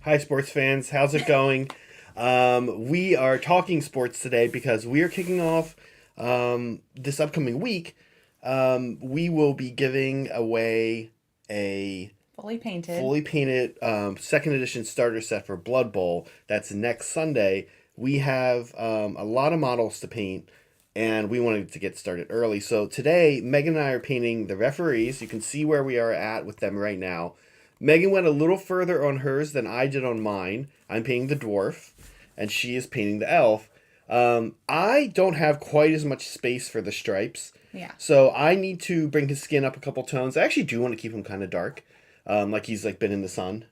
Hi, sports fans. How's it going? We are talking sports today because we are kicking off this upcoming week. We will be giving away a Fully painted. fully painted second edition starter set for Blood Bowl. That's next Sunday. We have a lot of models to paint, and we wanted to get started early. So today, Megan and I are painting the referees. You can see where we are at with them right now. Megan went a little further on hers than I did on mine. I'm painting the dwarf, and she is painting the elf. I don't have quite as much space for the stripes, Yeah. so I need to bring his skin up a couple tones. I actually do want to keep him kind of dark, like he's like been in the sun.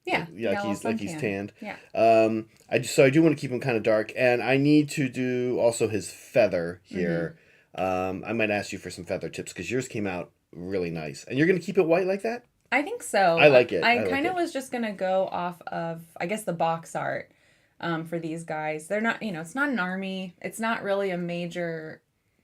Yeah. Yeah, like he's Suntan. tanned. Yeah. I do want to keep him kind of dark, and I need to do also his feather here. I might ask you for some feather tips because yours came out really nice, and you're gonna keep it white like that. I think so. I like it. I I like kind of it. was just going to go off of, I guess, the box art for these guys. They're not, it's not an army. It's not really a major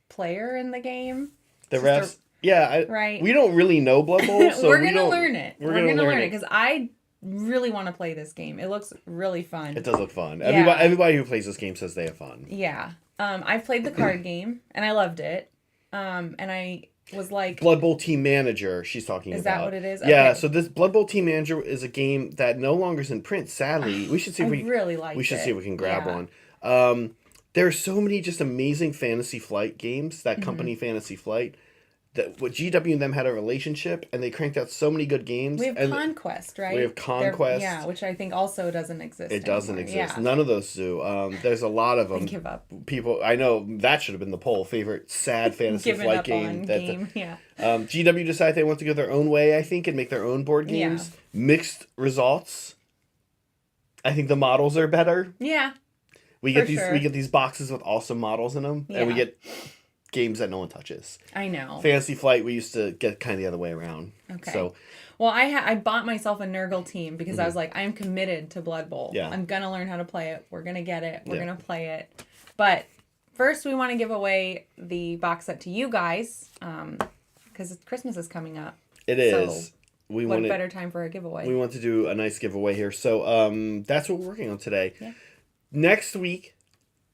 player in the game. The It's just rest, yeah, right. we don't really know Blood Bowl, so We're we going to don't. learn it. We're We're gonna going to learn learn it it. because I really want to play this game. It looks really fun. It does look fun. Yeah. Everybody who plays this game says they have fun. Yeah. I've played the card game and I loved it. And I was like, Blood Bowl Team Manager, she's talking about. is that what it is? Yeah, Okay. so this Blood Bowl Team Manager is a game that no longer is in print. Sadly, we should see if I we really liked we should it. see if we can grab Yeah. one. There are so many just amazing Fantasy Flight games. That company Fantasy Flight, that what GW and them had a relationship, and they cranked out so many good games. We have and Conquest, right? we have Conquest. Yeah, which I think also doesn't exist. It doesn't anymore. exist. Yeah. None of those do. There's a lot of I them. give up. People, I know that should have been the poll. Favorite sad Fantasy Given Flight up game. on That game. Yeah. GW decided they want to go their own way, I think, and make their own board games. Yeah. Mixed results. I think the models are better. Yeah. We get For these sure. we get these boxes with awesome models in them, and we Yeah. get games that no one touches. I know. Fantasy Flight, we used to get kind of the other way around. Okay. So Well, I bought myself a Nurgle team because I was like, I am committed to Blood Bowl. Yeah. I'm gonna learn how to play it. We're gonna get it. We're Yeah. gonna play it. But first, we want to give away the box set to you guys because Christmas is coming up. it is. We What want better time for a giveaway? we want to do a nice giveaway here. So that's what we're working on today. Yeah. Next week,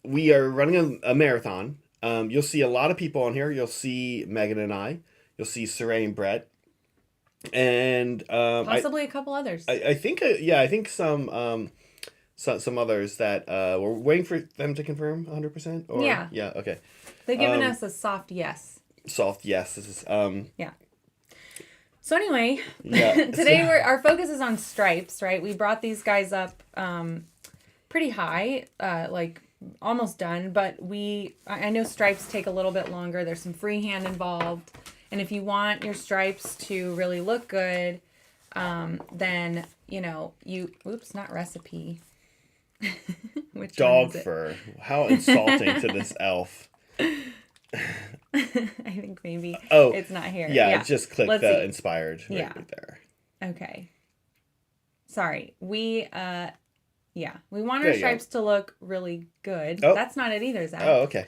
we are running a marathon. You'll see a lot of people on here. You'll see Megan and I. You'll see Saray and Brett. And Possibly a couple others. I think I think some others that we're waiting for them to confirm 100%. Or Yeah. yeah, okay. They've given um, us a soft yes. Soft yes. This is So anyway, yeah. today our focus is on stripes, right? We brought these guys up pretty high, like almost done, but I know stripes take a little bit longer. There's some freehand involved. And if you want your stripes to really look good, then, oops, not recipe. Which one Dog is it? fur. How insulting to this elf. I think maybe Oh, it's not here. Yeah, just click Let's the see. inspired Yeah. right there. Okay. Sorry. We want There our you go. stripes to look really good. Oh. That's not it either, Zach. Oh, okay.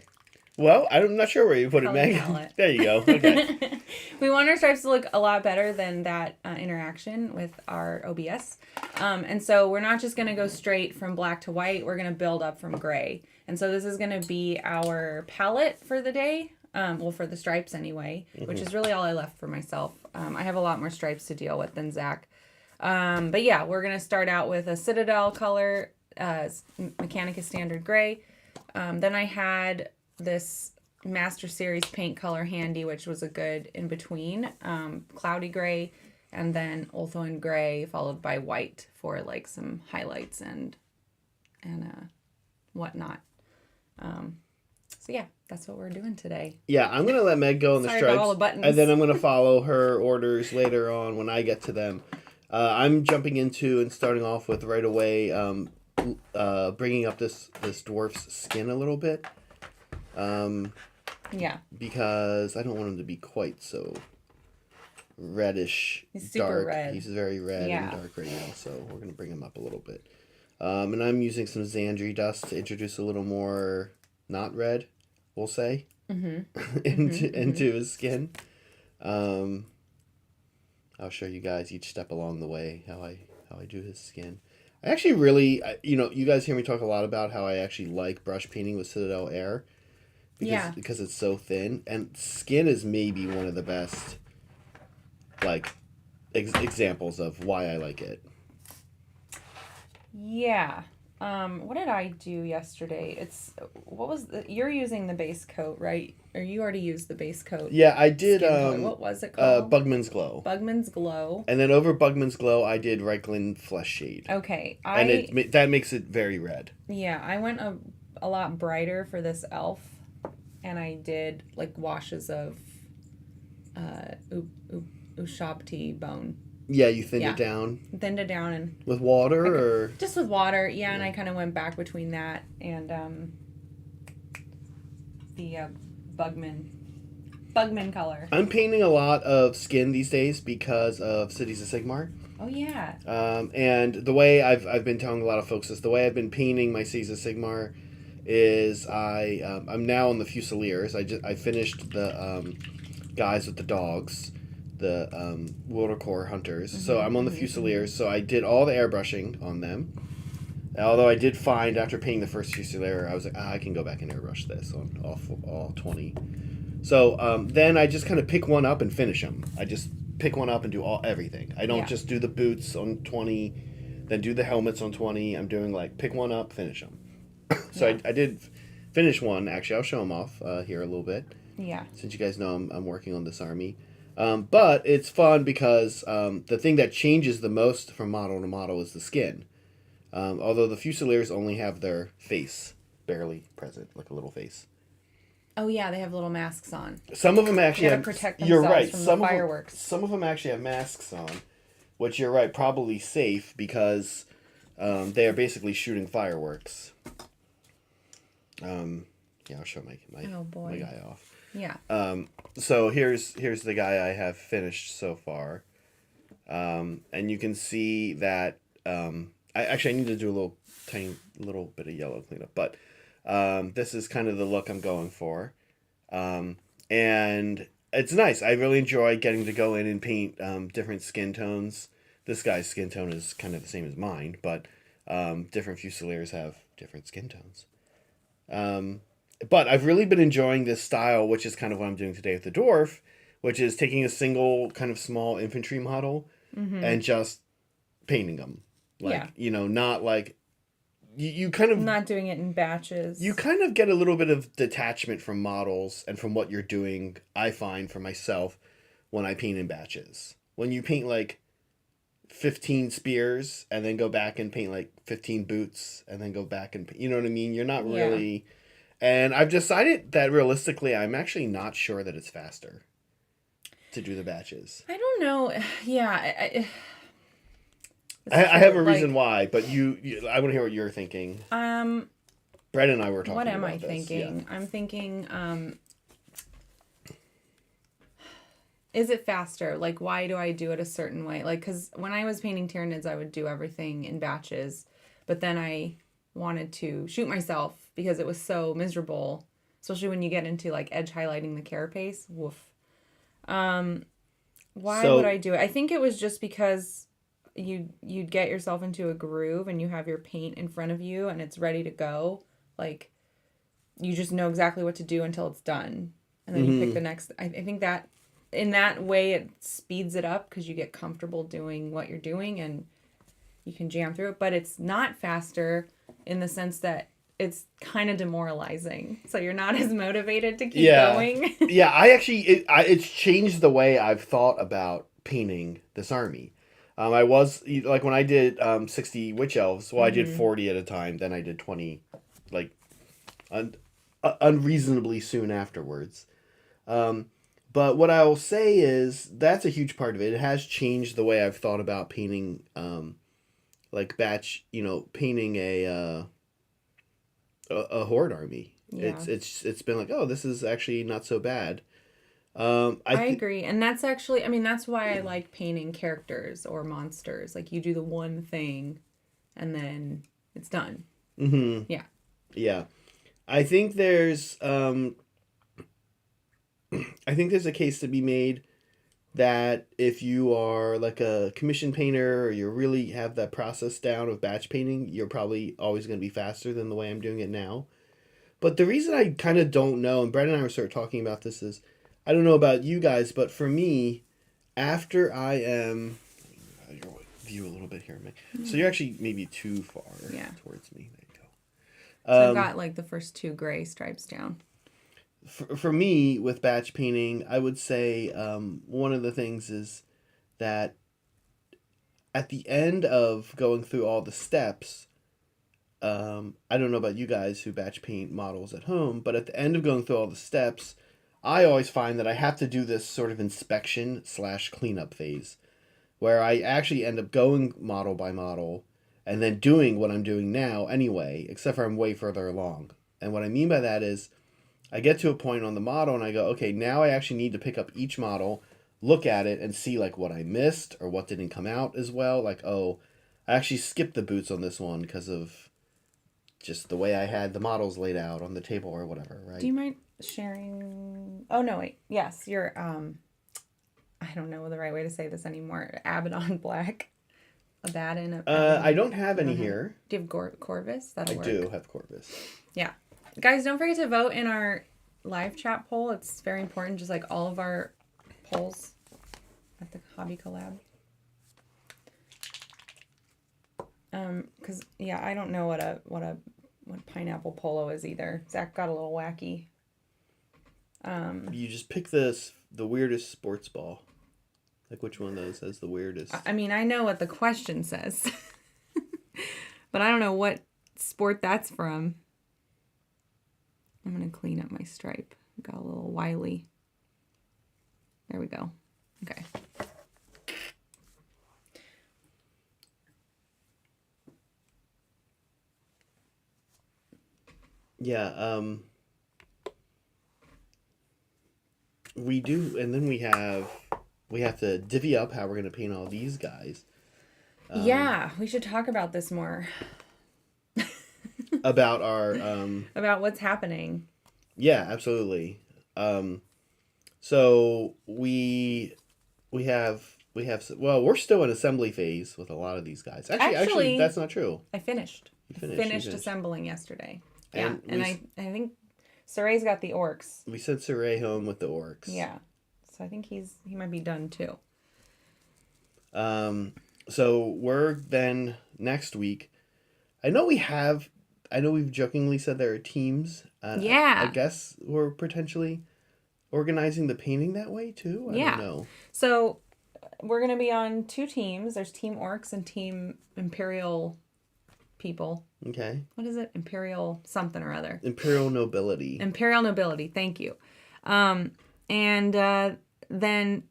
Well, I'm not sure where you put it, Color Meg. palette. There you go. Okay. We want our stripes to look a lot better than that interaction with our OBS. And so we're not just going to go straight from black to white. We're going to build up from gray. And so this is going to be our palette for the day. For the stripes anyway, which is really all I left for myself. I have a lot more stripes to deal with than Zach. But yeah, we're going to start out with a Citadel color, Mechanicus Standard Gray. Then I had this Master Series paint color handy, which was a good in between, Cloudy Gray, and then Ulthuan Gray, followed by white for like some highlights and whatnot. So yeah, that's what we're doing today. Yeah, I'm going to let Meg go on the Sorry about stripes. all the buttons. And then I'm going to follow her orders later on when I get to them. I'm jumping into and starting off with right away bringing up this dwarf's skin a little bit. Yeah. Because I don't want him to be quite so reddish, He's super dark. red. He's very red Yeah. and dark right now, so we're going to bring him up a little bit. And I'm using some Xandri dust to introduce a little more not red, we'll say, into his skin. I'll show you guys each step along the way how I do his skin. I actually really, you guys hear me talk a lot about how I actually like brush painting with Citadel Air Yeah. because it's so thin, and skin is maybe one of the best like examples of why I like it. Yeah. What did I do yesterday? You're using the base coat, right? Or you already used the base coat Yeah, I did skin color. What was it called? Bugman's Glow. Bugman's Glow. And then over Bugman's Glow, I did Reichland Flesh Shade. Okay. And that makes it very red. Yeah, I went a lot brighter for this elf, and I did like washes of Ushabti bone. Yeah, you thinned it down Thinned it down and with water or just with water, yeah, and I kind of went back between that and the Bugman color. I'm painting a lot of skin these days because of Cities of Sigmar. Oh yeah. And the way I've been telling a lot of folks is the way I've been painting my Cities of Sigmar is I'm now on the Fusiliers. I finished the guys with the dogs, the Wildercore hunters. Mm-hmm. So I'm on the Fusiliers. So I did all the airbrushing on them. Although I did find after painting the first Fusilier, I was like, I can go back and airbrush this on all 20. So then I just kind of pick one up and finish them. I just pick one up and do everything. I don't just do the boots on 20, then do the helmets on 20. I'm doing like pick one up, finish them. So I did finish one. Actually, I'll show them off here a little bit. Yeah. Since you guys know I'm working on this army. But it's fun because the thing that changes the most from model to model is the skin. Although the Fusiliers only have their face barely present, like a little face. Oh yeah, they have little masks on. Some of them actually have protect themselves from the fireworks. Some of them actually have masks on, which you're right, probably safe because they are basically shooting fireworks. Yeah, I'll show my guy off. Yeah. So here's the guy I have finished so far, and you can see that I need to do a tiny little bit of yellow cleanup, but this is kind of the look I'm going for, and it's nice. I really enjoy getting to go in and paint different skin tones. This guy's skin tone is kind of the same as mine, but different Fusiliers have different skin tones. But I've really been enjoying this style, which is kind of what I'm doing today with the dwarf, which is taking a single kind of small infantry model and just painting them. Not like you kind of not doing it in batches. You kind of get a little bit of detachment from models and from what you're doing. I find for myself when I paint in batches. When you paint like 15 spears and then go back and paint like 15 boots and then go back and you know what I mean? You're not really. And I've decided that realistically, I'm actually not sure that it's faster to do the batches. I don't know. Yeah. I have a reason why, but I want to hear what you're thinking. Brett and I were talking about this. What am I thinking? Yeah. I'm thinking, is it faster? Like, why do I do it a certain way? Like, because when I was painting Tyranids, I would do everything in batches, but then I wanted to shoot myself because it was so miserable, especially when you get into like edge highlighting the carapace. Woof. Why would I do it? I think it was just because you'd get yourself into a groove and you have your paint in front of you and it's ready to go. Like, you just know exactly what to do until it's done. And then you pick the next. I think that in that way it speeds it up because you get comfortable doing what you're doing and you can jam through it. But it's not faster in the sense that it's kind of demoralizing. So you're not as motivated to keep going. Yeah, it's changed the way I've thought about painting this army. I was like when I did 60 witch elves. Well, I did 40 at a time. Then I did 20, like unreasonably soon afterwards. But what I will say is that's a huge part of it. It has changed the way I've thought about painting, like batch. Painting a horde army. Yeah. It's been like, oh, this is actually not so bad. I agree. And that's actually, that's why I like painting characters or monsters. Like, you do the one thing and then it's done. Mm-hmm. Yeah. Yeah. I think there's a case to be made that if you are like a commission painter or you really have that process down of batch painting, you're probably always going to be faster than the way I'm doing it now. But the reason I kind of don't know, and Brad and I were sort of talking about this, is I don't know about you guys, but for me, after I am, your view a little bit here, Meg. So you're actually maybe too far towards me. There you go. So I've got like the first 2 gray stripes down. For me, with batch painting, I would say one of the things is that at the end of going through all the steps, I don't know about you guys who batch paint models at home, but at the end of going through all the steps, I always find that I have to do this sort of inspection / cleanup phase where I actually end up going model by model and then doing what I'm doing now anyway, except for I'm way further along. And what I mean by that is I get to a point on the model and I go, okay, now I actually need to pick up each model, look at it and see like what I missed or what didn't come out as well. Like, oh, I actually skipped the boots on this one because of just the way I had the models laid out on the table or whatever, right? Do you mind sharing? Oh, no, wait. Yes, your, I don't know the right way to say this anymore. Abaddon Black. Abaddon. I don't have any here. Do you have Corvus? That'll work. I do have Corvus. Yeah. Guys, don't forget to vote in our live chat poll. It's very important, just like all of our polls at the Hobby Collab. Because yeah, I don't know what pineapple polo is either. Zach got a little wacky. You just pick the weirdest sports ball. Like which one of those has the weirdest? I mean, I know what the question says, but I don't know what sport that's from. I'm gonna clean up my stripe. Got a little wily. There we go. Okay. Yeah, we do, and then we have to divvy up how we're gonna paint all these guys. Yeah, we should talk about this more. About our about what's happening. Yeah, absolutely. So we have well, we're still in assembly phase with a lot of these guys. Actually, that's not true. I finished. You finished assembling yesterday. And yeah, and I think Saray's got the orcs. We sent Saray home with the orcs. Yeah, so I think he might be done too. So we're then next week. I know we've jokingly said there are teams. Yeah. I guess we're potentially organizing the painting that way too. I don't know. So we're gonna be on 2 teams. There's Team Orcs and Team Imperial people. Okay. What is it? Imperial something or other. Imperial Nobility. Imperial Nobility. Thank you. And then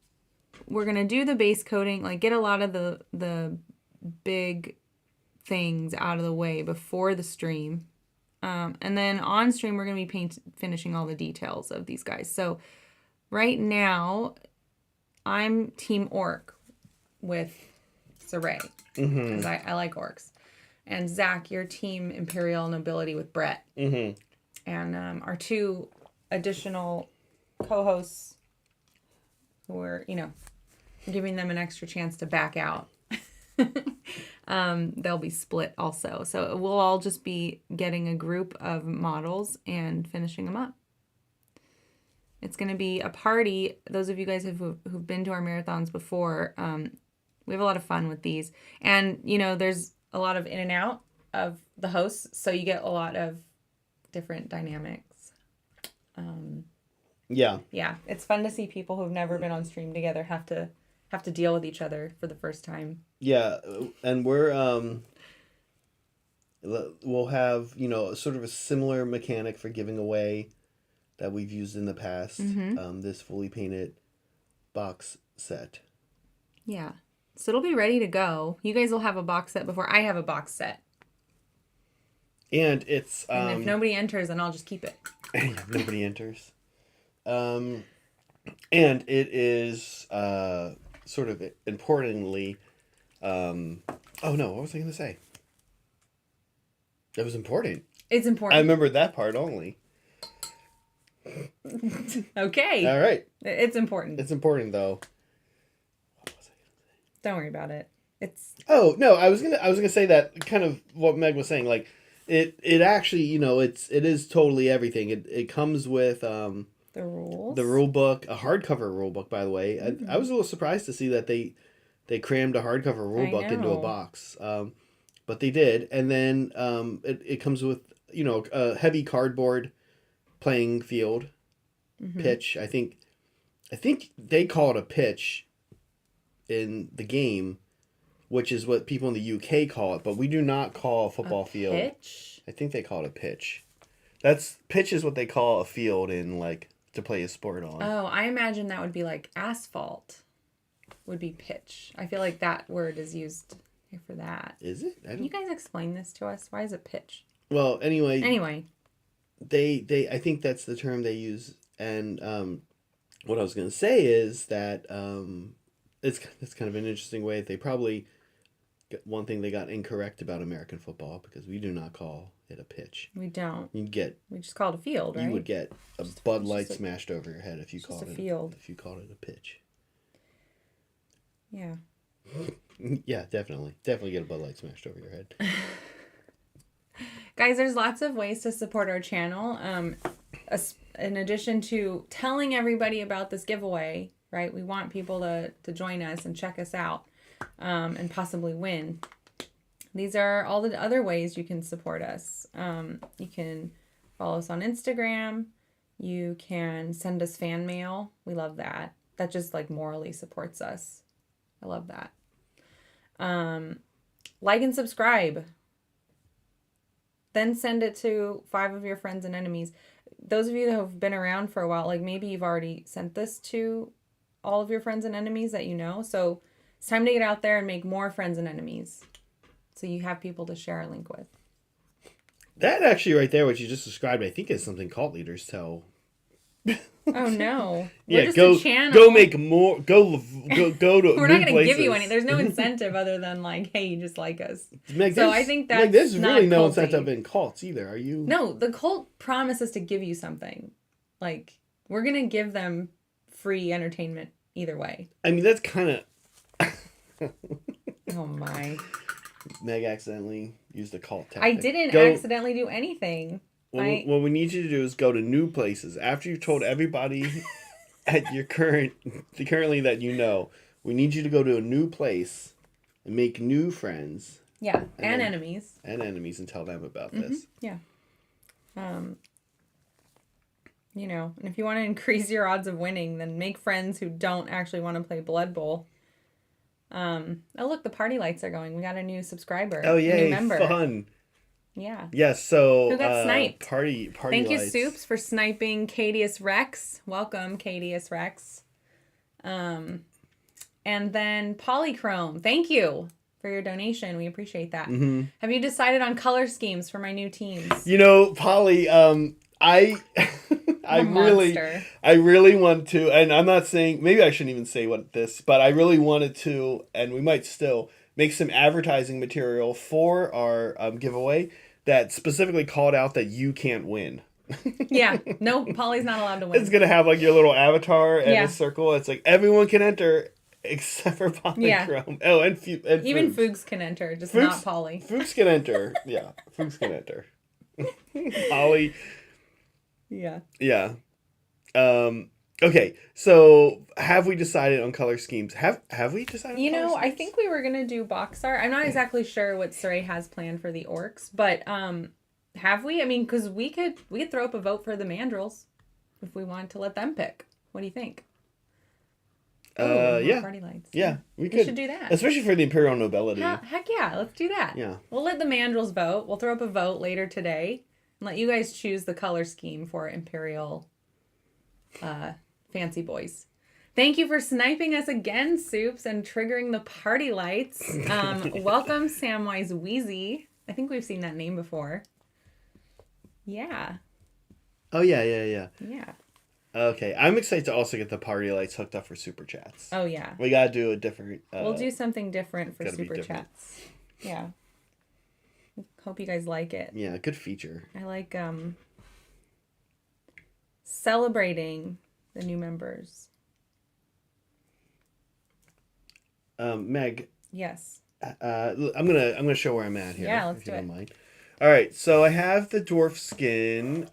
we're gonna do the base coating, like get a lot of the big things out of the way before the stream. And then on stream, we're going to be finishing all the details of these guys. So right now, I'm Team Orc with Saray. Because I like orcs. And Zach, you're Team Imperial Nobility with Brett. Mm-hmm. And our 2 additional co-hosts who are, giving them an extra chance to back out. They'll be split also. So we'll all just be getting a group of models and finishing them up. It's going to be a party. Those of you guys who've been to our marathons before, we have a lot of fun with these. And, there's a lot of in and out of the hosts, so you get a lot of different dynamics. Yeah. Yeah, it's fun to see people who've never been on stream together have to deal with each other for the first time. Yeah, and we'll have, sort of a similar mechanic for giving away that we've used in the past. This fully painted box set. Yeah. So it'll be ready to go. You guys will have a box set before I have a box set. And it's... and if nobody enters, then I'll just keep it. Nobody enters. And it is... sort of importantly, oh no, what was I going to say? It was important. It's important. I remember that part only. Okay. All right. It's important. It's important though. Don't worry about it. It's Oh no, I was gonna say that kind of what Meg was saying. Like it actually, it is totally everything. It comes with the rules. the rule book, a hardcover rule book, by the way. I was a little surprised to see that they crammed a hardcover rule I book into a know. box. But they did, and then it comes with a heavy cardboard playing field pitch. I think they call it a pitch in the game, which is what people in the UK call it, but we do not call a football field. Pitch. I think they call it a pitch. That's pitch is what they call a field in like to play a sport on. Oh, I imagine that would be like asphalt. Would be pitch. I feel like that word is used for that. Is it? Can you guys explain this to us? Why is it pitch? Well, anyway, Anyway, I think that's the term they use, and what I was gonna say is that it's kind of an interesting way. They probably one thing they got incorrect about American football because we do not call it a pitch. we don't. You get We just call it a field, right? you would get a Just- Bud it's Light just a- smashed over your head if you it's called just it a field. if you called it a pitch. Yeah. Yeah, definitely get a Bud Light smashed over your head. Guys, there's lots of ways to support our channel. In addition to telling everybody about this giveaway, right? We want people to join us and check us out and possibly win. These are all the other ways you can support us. You can follow us on Instagram. You can send us fan mail. We love that. That just like morally supports us. I love that. Like and subscribe. Then send it to 5 of your friends and enemies. Those of you that have been around for a while, like maybe you've already sent this to all of your friends and enemies that you know. So it's time to get out there and make more friends and enemies. So you have people to share a link with. That actually right there, what you just described, I think is something cult leaders tell. Oh no. Yeah, We're just go a channel. go make more. Go to. We're new not going to give you places. any. There's no incentive other than like, hey, you just like us. Meg, So there's- I think Meg, that's there's not really no culty. incentive in cults either. Are you? No, the cult promises to give you something. Like, we're going to give them free entertainment either way. I mean, that's kind of. Oh my. Meg accidentally used a cult tactic. I didn't Go- accidentally do anything. What we need you to do is go to new places after you've told everybody at your currently that you know. We need you to go to a new place and make new friends Yeah, and then- enemies. and enemies and tell them about this. Yeah. You know, and if you want to increase your odds of winning, then make friends who don't actually want to play Blood Bowl. Oh look, the party lights are going. We got a new subscriber. Oh a new yay! member. Fun. Yeah. Yes. So Who got sniped? Party. Thank you, lights. Soups, for sniping Cadius Rex. Welcome, Cadius Rex. And then Polychrome. Thank you for your donation. We appreciate that. Mm-hmm. Have you decided on color schemes for my new teams? You know, Polly. I Monster. I really want to, and I'm not saying, maybe I shouldn't even say what this, but I really wanted to, and we might still make some advertising material for our giveaway that specifically called out that you can't win. Yeah. No, Polly's not allowed to win. It's gonna have like your little avatar and Yeah. a circle. It's like everyone can enter except for Polychrome. Oh, and Even Fuchs. Fuchs can enter, just Fuchs- not Polly. Fuchs can enter. Yeah, Fuchs can enter. Polly. Yeah. Yeah. Okay. So have we decided on color schemes? Have we decided? You on color know, I schemes? think we were gonna do box art. I'm not exactly sure what Saray has planned for the orcs, but have we? I mean, because we could throw up a vote for the mandrills if we wanted to let them pick. What do you think? More Yeah. Party lights. Yeah, we We could. should do that. Especially for the imperial nobility. Heck yeah, let's do that. Yeah. We'll let the mandrills vote. We'll throw up a vote later today and let you guys choose the color scheme for Imperial Fancy Boys. Thank you for sniping us again, Soups, and triggering the party lights. Welcome, Samwise Wheezy. I think we've seen that name before. Yeah. Oh yeah. Yeah. Okay, I'm excited to also get the party lights hooked up for super chats. Oh, yeah. We gotta do a different. We'll do something different for gotta be super different. chats. Yeah. Hope you guys like it. Yeah, good feature. I like celebrating the new members. Meg, Yes. I'm gonna show where I'm at here. Yeah, let's if you do don't it. mind. All right, so I have the dwarf skin,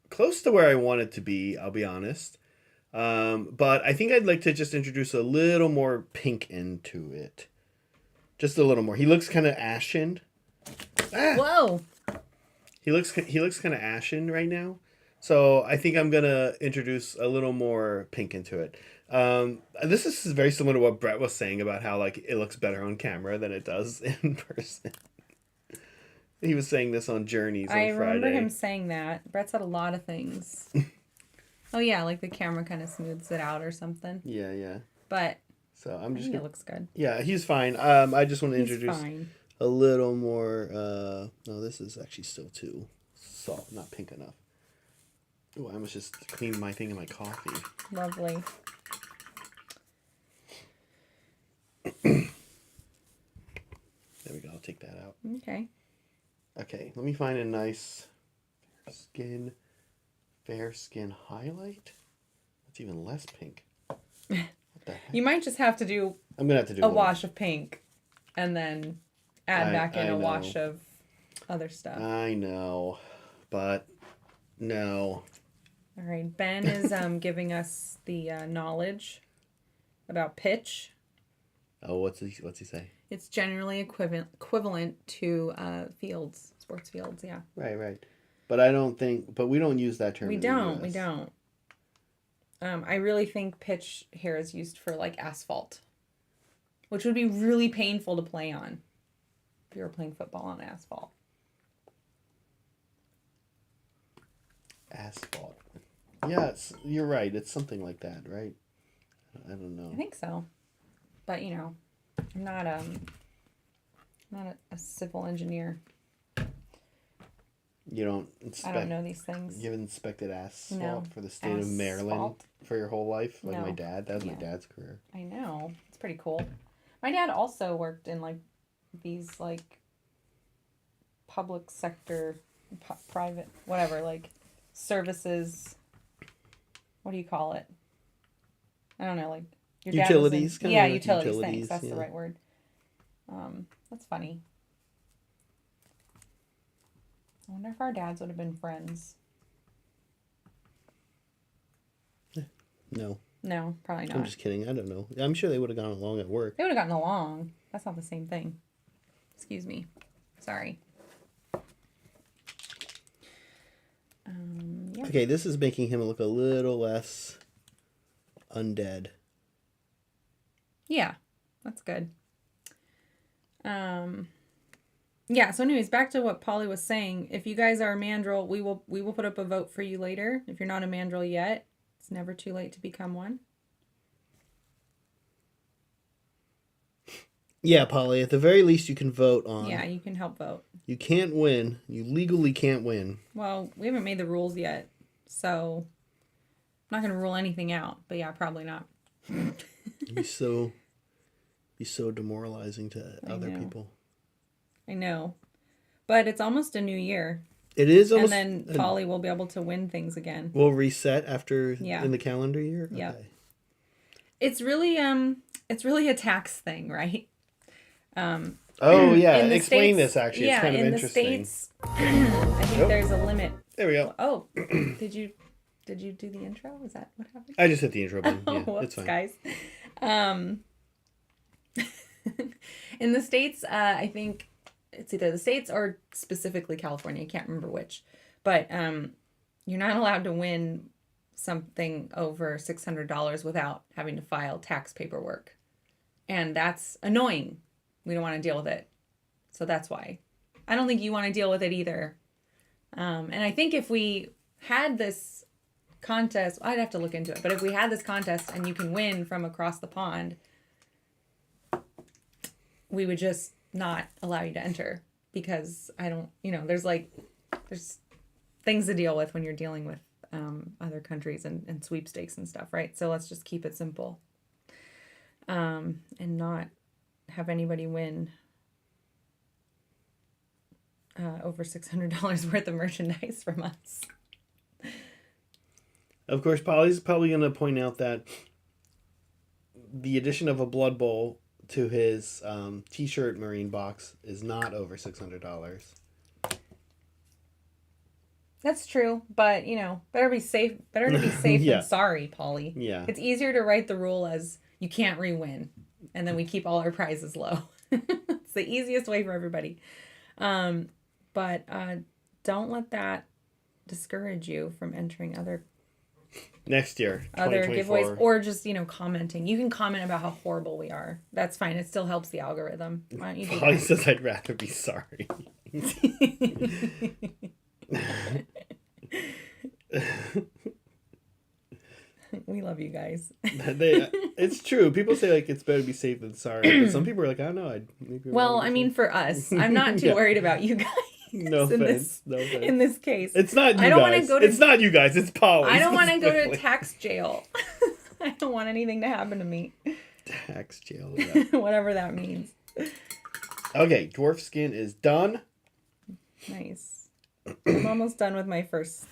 close to where I want it to be. I'll be honest. But I think I'd like to just introduce a little more pink into it. Just a little more. He looks kind of ashen. Ah! Whoa. He looks kind of ashen right now. So I think I'm gonna introduce a little more pink into it. This is very similar to what Brett was saying about how like it looks better on camera than it does in person. He was saying this on Journeys on I remember Friday. him saying that. Brett said a lot of things. Oh yeah, like the camera kind of smooths it out or something. Yeah, yeah. But So I'm I just think it gonna. looks good. Yeah, he's fine. I just want to He's introduce fine. a little more. No, this is actually still too salt, not pink enough. Oh, I almost just cleaned my thing in my coffee. Lovely. There we go. I'll take that out. Okay. Okay, let me find a nice fair skin highlight. That's even less pink. What the heck? You might just have to do I'm gonna have to do a one. wash of pink and then add back in I a know. wash of other stuff. I know, but no. All right. Ben is giving us the knowledge about pitch. Oh, what's he say? It's generally equivalent to sports fields. Yeah. Right. But I don't think. But we don't use that term. We in the don't. We US. don't. I really think pitch here is used for like asphalt, which would be really painful to play on if you were playing football on asphalt. Asphalt. Yeah, you're right. It's something like that, right? I don't know. I think so, but you know, I'm not a civil engineer. You don't inspect. I don't know these things. You haven't inspected asphalt No. for the state of Maryland Asphalt? for your whole life, like my No. dad. That was my Yeah. dad's career. I know. It's pretty cool. My dad also worked in like these like public sector, private, whatever, like services. What do you call it? I don't know, like your dad was in- Utilities, kinda yeah, like utilities. utilities, Thanks. That's the yeah. right word. That's funny. I wonder if our dads would have been friends. No, No, probably I'm not. just kidding. I don't know. I'm sure they would have gone along at work. They would have gotten along. That's not the same thing. Excuse me. Sorry. Yeah. Okay, this is making him look a little less undead. Yeah, that's good. Yeah, so anyways, back to what Polly was saying. If you guys are a mandrill, we will put up a vote for you later. If you're not a mandrill yet, it's never too late to become one. Yeah, Polly. At the very least, you can vote on. Yeah, you can help vote. You can't win. You legally can't win. Well, we haven't made the rules yet, so I'm not going to rule anything out. But yeah, probably not. It'd be so demoralizing to other know. people. I know. But it's almost a new year. It is almost. And then Polly will be able to win things again. We'll reset after Yeah. in the calendar year. Yeah. Okay. It's really a tax thing, right? Oh yeah, In the explain States- this actually. Yeah, It's kind of in interesting. the States, I think Nope. there's a limit. There we go. Oh, did you do the intro? Is that what happened? I just hit the intro button. Oh, Yeah, whoops, it's fine. guys. In the States, I think it's either the States or specifically California. I can't remember which. But you're not allowed to win something over $600 without having to file tax paperwork. And that's annoying. We don't want to deal with it. So that's why. I don't think you want to deal with it either. And I think if we had this contest, I'd have to look into it, but if we had this contest and you can win from across the pond, we would just not allow you to enter because there's things to deal with when you're dealing with other countries and sweepstakes and stuff, right? So let's just keep it simple and not have anybody win over $600 worth of merchandise from us. Of course, Polly's probably going to point out that the addition of a Blood Bowl to his t-shirt marine box is not over $600. That's true, but better be safe. Better to be safe Yeah. than sorry, Polly. Yeah. It's easier to write the rule as you can't re-win, and then we keep all our prizes low. It's the easiest way for everybody. But don't let that discourage you from entering other Next year, giveaways, or just commenting. You can comment about how horrible we are. That's fine. It still helps the algorithm. Why don't you do Polly that? says I'd rather be sorry. We love you guys. It's true. People say like it's better to be safe than sorry, but some people are like, I don't know. Well, I mean, for us, I'm not too worried about you guys. No offense. No offense. In this case, It's not you I don't guys. wanna go to- It's not you guys. It's Polly. I don't want to go to tax jail. I don't want anything to happen to me, tax jail. Yeah. whatever that means. Okay, dwarf skin is done. Nice. I'm almost done with my first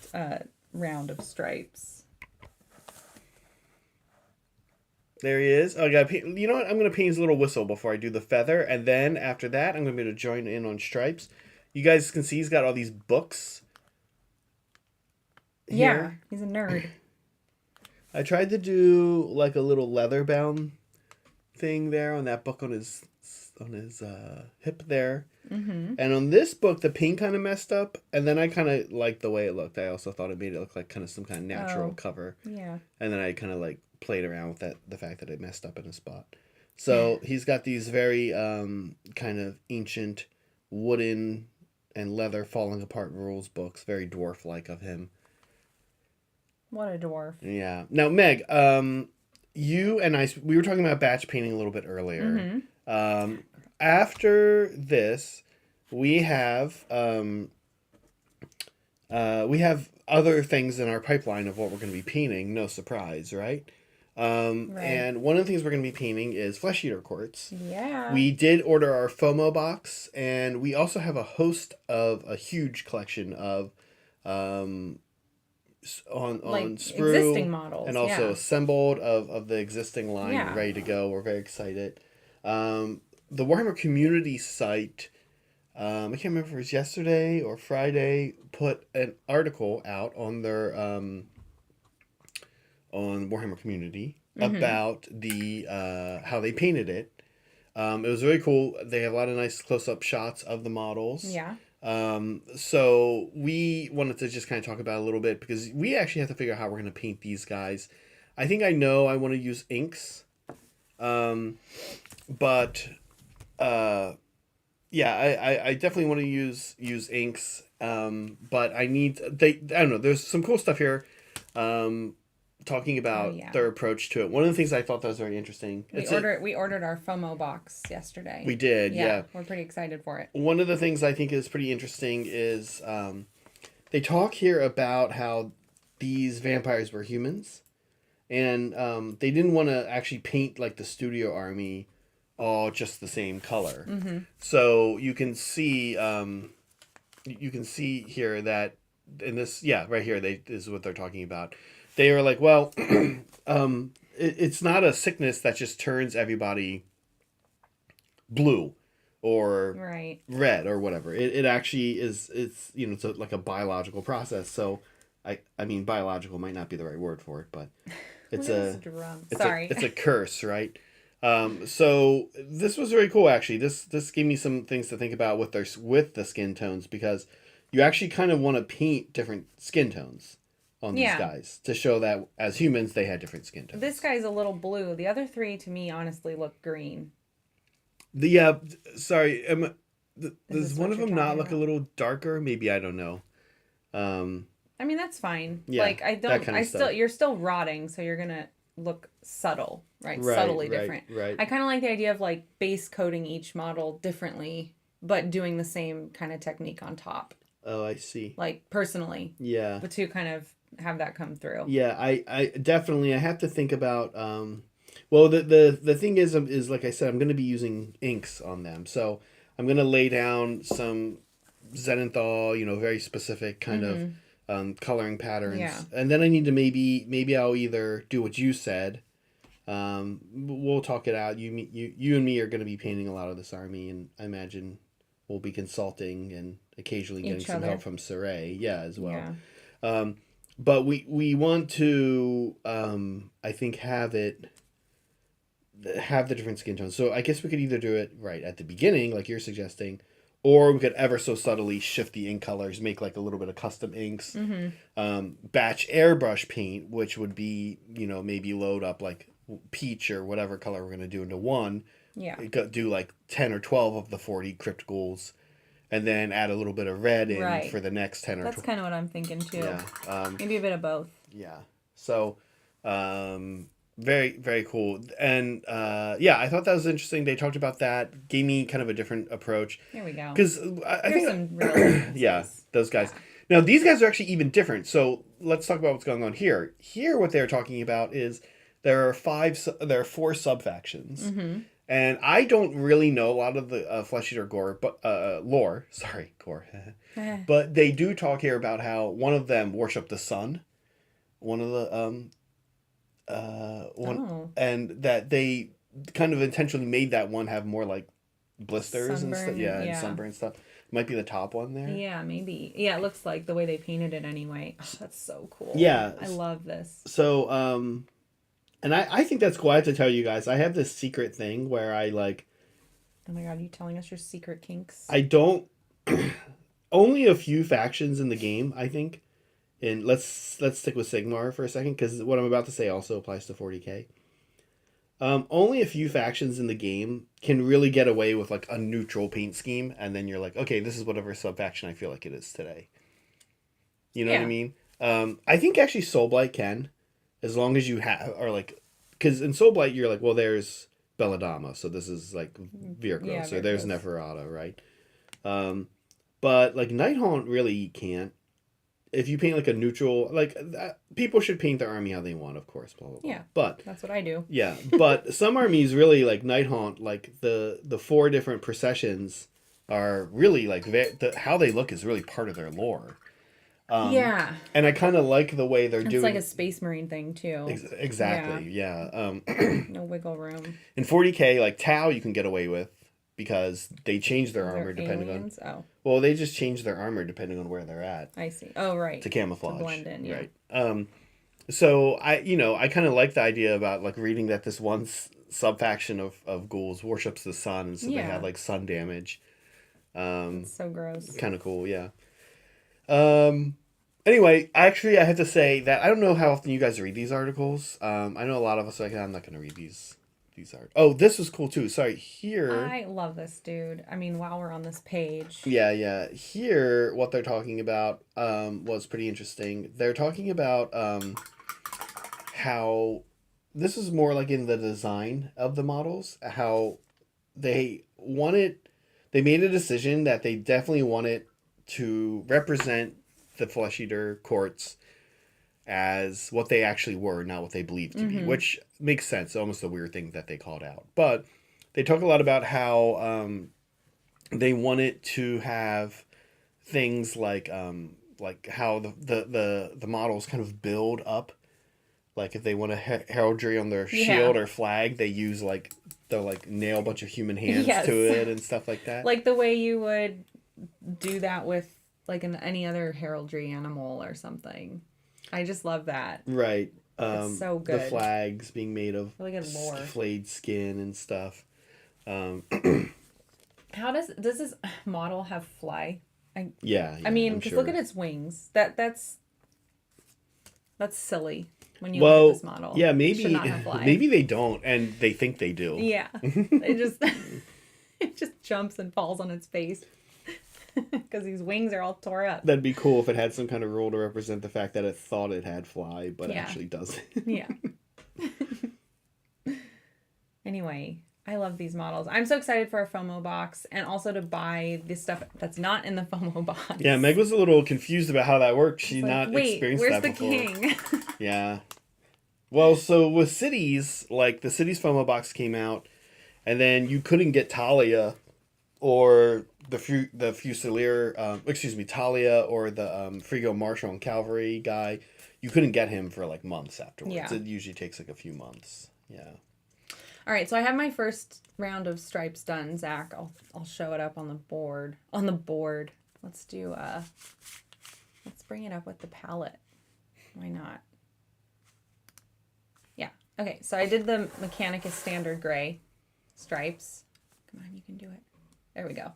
round of stripes. There he is. Oh, I got. You know what? I'm gonna paint his little whistle before I do the feather, and then after that, I'm gonna be able to join in on stripes. You guys can see he's got all these books. Yeah, Here. he's a nerd. I tried to do like a little leather bound thing there on that book on his hip there. Mm-hmm. And on this book, the paint kind of messed up, and then I kind of liked the way it looked. I also thought it made it look like kind of some kind of natural cover. Yeah. And then I kind of like played around with the fact that it messed up in a spot. So he's got these very kind of ancient wooden and leather falling apart rules books, very dwarf-like of him. What a dwarf. Yeah. Now, Meg, you and I, we were talking about batch painting a little bit earlier. Mm-hmm. After this, we have other things in our pipeline of what we're going to be painting. No surprise, right? Right. And one of the things we're going to be painting is Flesh Eater Quartz. Yeah. We did order our FOMO box, and we also have a host of a huge collection of on sprue existing models, and also assembled of the existing line Yeah. ready to go. We're very excited. The Warhammer community site, I can't remember if it was yesterday or Friday, put an article out on their on Warhammer community about the how they painted it. It was really cool. They have a lot of nice close-up shots of the models. Yeah. So we wanted to just kind of talk about it a little bit because we actually have to figure out how we're going to paint these guys. I think I know I want to use inks. But yeah, I definitely want to use inks. But I don't know, there's some cool stuff here. Talking about their approach to it. One of the things I thought that was very interesting. We ordered our FOMO box yesterday. We did, yeah. We're pretty excited for it. One of the things I think is pretty interesting is they talk here about how these vampires were humans, and they didn't want to actually paint like the studio army all just the same color. Mm-hmm. So you can see here that in this, right here, is what they're talking about. They are like, well, it's not a sickness that just turns everybody blue or red or whatever. It actually is. It's like a biological process. So I mean, biological might not be the right word for it, but it's it's a curse, right? So this was very cool, actually. This gave me some things to think about with the skin tones, because you actually kind of want to paint different skin tones on these guys to show that as humans they had different skin tones. This guy's a little blue. The other three, to me, honestly, look green. Sorry, does one of them not look a little darker? Maybe, I don't know. I mean, that's fine. Yeah, like you're still rotting, so you're gonna look subtle, right? Subtly different. Right. I kind of like the idea of like base coating each model differently, but doing the same kind of technique on top. Oh, I see. Like personally. Yeah. But to kind of have that come through. Yeah, I definitely, I have to think about well, the thing is like I said, I'm going to be using inks on them. So I'm going to lay down some Zenithal, very specific kind of coloring patterns. Yeah. And then I need to maybe I'll either do what you said, We'll talk it out. You and me are going to be painting a lot of this army, and I imagine we'll be consulting and occasionally getting Each some other. help from Saray, yeah, as well. Yeah. But we want to, I think, have the different skin tones. So I guess we could either do it right at the beginning, like you're suggesting, or we could ever so subtly shift the ink colors, make like a little bit of custom inks, batch airbrush paint, which would be, maybe load up like peach or whatever color we're going to do into one. Yeah. Do like 10 or 12 of the 40 crypt ghouls, and then add a little bit of red in Right. for the next 10 or That's kind of what I'm thinking too. Yeah. Maybe a bit of both. Yeah. So, very, very cool. And, yeah, I thought that was interesting. They talked about that, gave me kind of a different approach. Here we go. Because I Here's think, some real differences. yeah, those guys. Now, these guys are actually even different. So let's talk about what's going on here. Here, what they're talking about is there are 4 sub-factions. And I don't really know a lot of the Flesh Eater gore, but lore. Sorry, gore. But they do talk here about how one of them worship the sun. One of the and that they kind of intentionally made that one have more like blisters and stuff. Sunburn, Yeah, and yeah. sunburn stuff. Might be the top one there. Yeah, maybe. Yeah, it looks like the way they painted it anyway. Oh, that's so cool. Yeah. I love this. So, and I think that's cool. I have to tell you guys, I have this secret thing where I like. Oh my god, you telling us your secret kinks? I don't. Only a few factions in the game, I think. And let's stick with Sigmar for a second, because what I'm about to say also applies to 40k. Only a few factions in the game can really get away with like a neutral paint scheme, and then you're like, okay, this is whatever sub faction I feel like it is today. You know what I mean? I think actually Soulblight can, as long as you have, or like, because in Soulblight you're like, well, there's Belladama, so this is like Virkros, Yeah, so there's Virkros. Neferata, right? But like Nighthaunt really can't. If you paint like a neutral, like people should paint their army how they want, of course, blah blah blah. Yeah. But That's what I do. yeah, but some armies really like Nighthaunt, like the 4 different processions are really like how they look is really part of their lore. Yeah. And I kind of like the way they're It's doing. like a space marine thing too. Exactly. Yeah. No wiggle room. In 40k, like Tau, you can get away with because they change their armor They're depending aliens? on. Oh, Well, they just change their armor depending on where they're at I see. Oh, right. to camouflage. To blend in, yeah. Right. So I kind of like the idea about like reading that this one sub faction of ghouls worships the sun, and so they Yeah. have like sun damage. It's so gross. Kind of cool, yeah. Anyway, actually, I have to say that I don't know how often you guys read these articles. I know a lot of us are like, I'm not going to read these art. Oh, this was cool too. Sorry, here. I love this dude. I mean, while we're on this page. Yeah. Here, what they're talking about was pretty interesting. They're talking about how this is more like in the design of the models, how they made a decision that they definitely wanted to represent the Flesh Eater courts as what they actually were, not what they believed to be, which makes sense. Almost a weird thing that they called out. But they talk a lot about how they wanted to have things like how the models kind of build up. Like if they want a heraldry on their shield or flag, they use they'll nail a bunch of human hands Yes. to it and stuff like that. Like the way you would do that with like any other heraldry animal or something. I just love that. Right. It's so The good. flags being made of Really good lore. flayed skin and stuff. How does this model have fly? Yeah. I mean, I'm because sure. look at its wings. That's silly when you Well, look at this model. yeah, It should not have fly. maybe they don't, and they think they do. Yeah, it just it just jumps and falls on its face because these wings are all tore up. That'd be cool if it had some kind of rule to represent the fact that it thought it had fly, but Yeah. actually doesn't. Yeah. Anyway, I love these models. I'm so excited for a FOMO box and also to buy this stuff that's not in the FOMO box. Yeah, Meg was a little confused about how that worked. She's Like, not wait, experienced where's that the before. king? Yeah. Well, so with Cities, like the Cities FOMO box came out, and then you couldn't get Talia or the Fusilier, Talia or the Frigo Marshal and Cavalry guy. You couldn't get him for like months afterwards. Yeah. It usually takes like a few months. Yeah. All right, so I have my first round of stripes done, Zach. I'll show it up on the board. On the board. Let's do let's bring it up with the palette. Why not? Yeah. Okay, so I did the Mechanicus standard gray stripes. Come on, you can do it. There we go.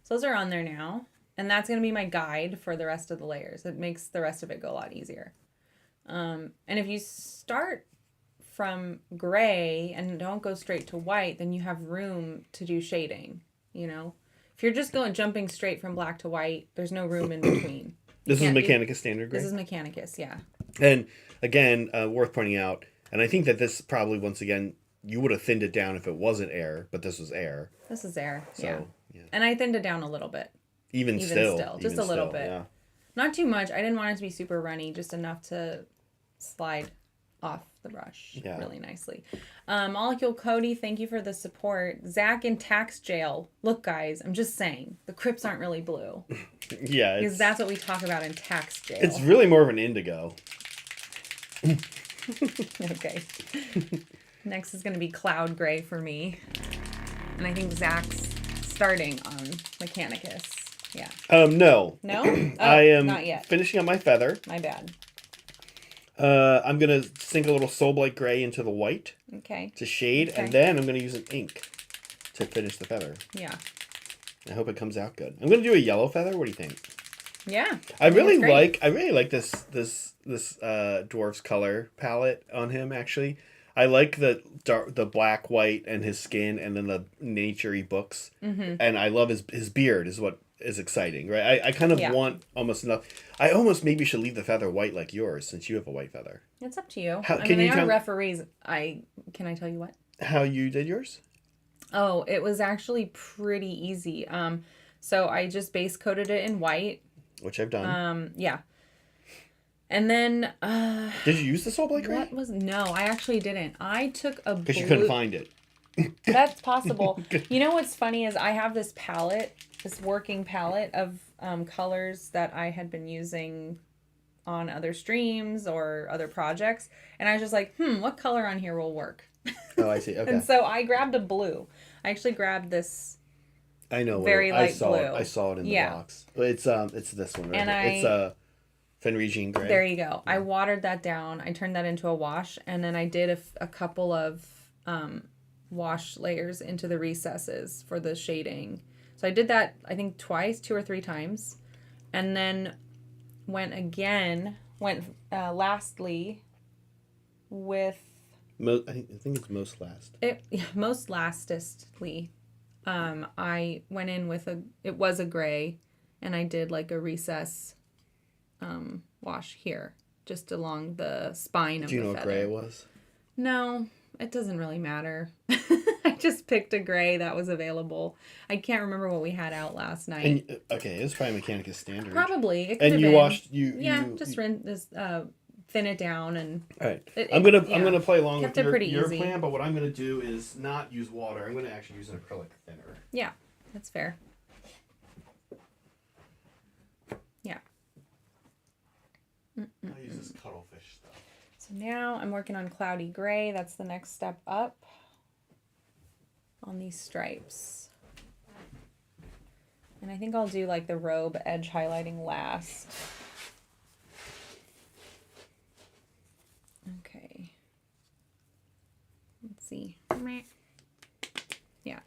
So those are on there now. And that's going to be my guide for the rest of the layers. It makes the rest of it go a lot easier. And if you start from gray and don't go straight to white, then you have room to do shading, you know? If you're just jumping straight from black to white, there's no room in between. This is Mechanicus standard gray? This is Mechanicus, yeah. And again, worth pointing out, and I think that this probably, once again, you would have thinned it down if it wasn't air, but this was air. This is air, So, yeah. And I thinned it down a little bit. Even still. Just a little bit. Yeah. Not too much. I didn't want it to be super runny, just enough to slide off the brush really nicely. Molecule Cody, thank you for the support. Zach in tax jail. Look, guys, I'm just saying, the Crips aren't really blue. Yeah. Because that's what we talk about in tax jail. It's really more of an indigo. Okay. Next is going to be cloud gray for me. And I think Zach's starting on Mechanicus. Yeah. No. No? I am not yet. finishing up my feather. My bad. I'm going to sink a little Soul Blight Gray into the white Okay. to shade, and then I'm going to use an ink to finish the feather. Yeah. I hope it comes out good. I'm going to do a yellow feather. What do you think? Yeah. I really like this dwarf's color palette on him, actually. I like the black, white, and his skin, and then the nature-y books. Mm-hmm. And I love his beard is what is exciting, right? I kind of want almost enough. I almost maybe should leave the feather white like yours, since you have a white feather. It's up to you. They are referees. Can I tell you what? How you did yours? Oh, it was actually pretty easy. So I just base coated it in white. Which I've done. Yeah. And then did you use the Soul Blight Gray? No, I actually didn't. I took a because you couldn't find it. That's possible. You know what's funny is I have this palette, this working palette of colors that I had been using on other streams or other projects, and I was just like, what color on here will work? Oh, I see. Okay. And so I grabbed a blue. I actually grabbed this. I know. Very light blue. I saw it in the box. It's this one. Right? And it's Fenrisian Gray. There you go. I watered that down. I turned that into a wash, and then I did a couple of wash layers into the recesses for the shading. So I did that, I think, twice, 2 or 3 times, and then went lastly with. I think it's most last. Most lastestly. I went in with it was a gray, and I did like a recess wash here, just along the spine of the feather. Do you know what gray it was? No, it doesn't really matter. I just picked a gray that was available. I can't remember what we had out last night. And, okay, it was probably Mechanicus standard. Probably. It and you been. Washed just rinse this, thin it down and. All right. I'm gonna play along with your plan, but what I'm gonna do is not use water. I'm gonna actually use an acrylic thinner. Yeah, that's fair. Yeah. I'll use this cuttlefish stuff. So now I'm working on cloudy gray. That's the next step up on these stripes. And I think I'll do like the robe edge highlighting last. Okay. Let's see. Yeah.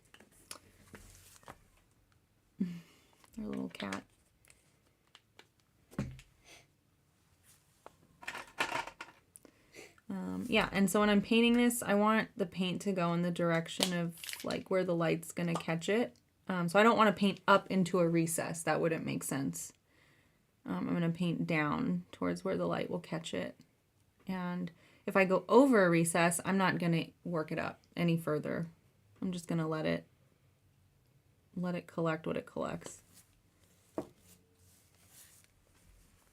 Our little cat. Yeah, and so when I'm painting this, I want the paint to go in the direction of like where the light's gonna catch it. So I don't want to paint up into a recess. That wouldn't make sense. I'm gonna paint down towards where the light will catch it. And if I go over a recess, I'm not gonna work it up any further. I'm just gonna let it collect what it collects.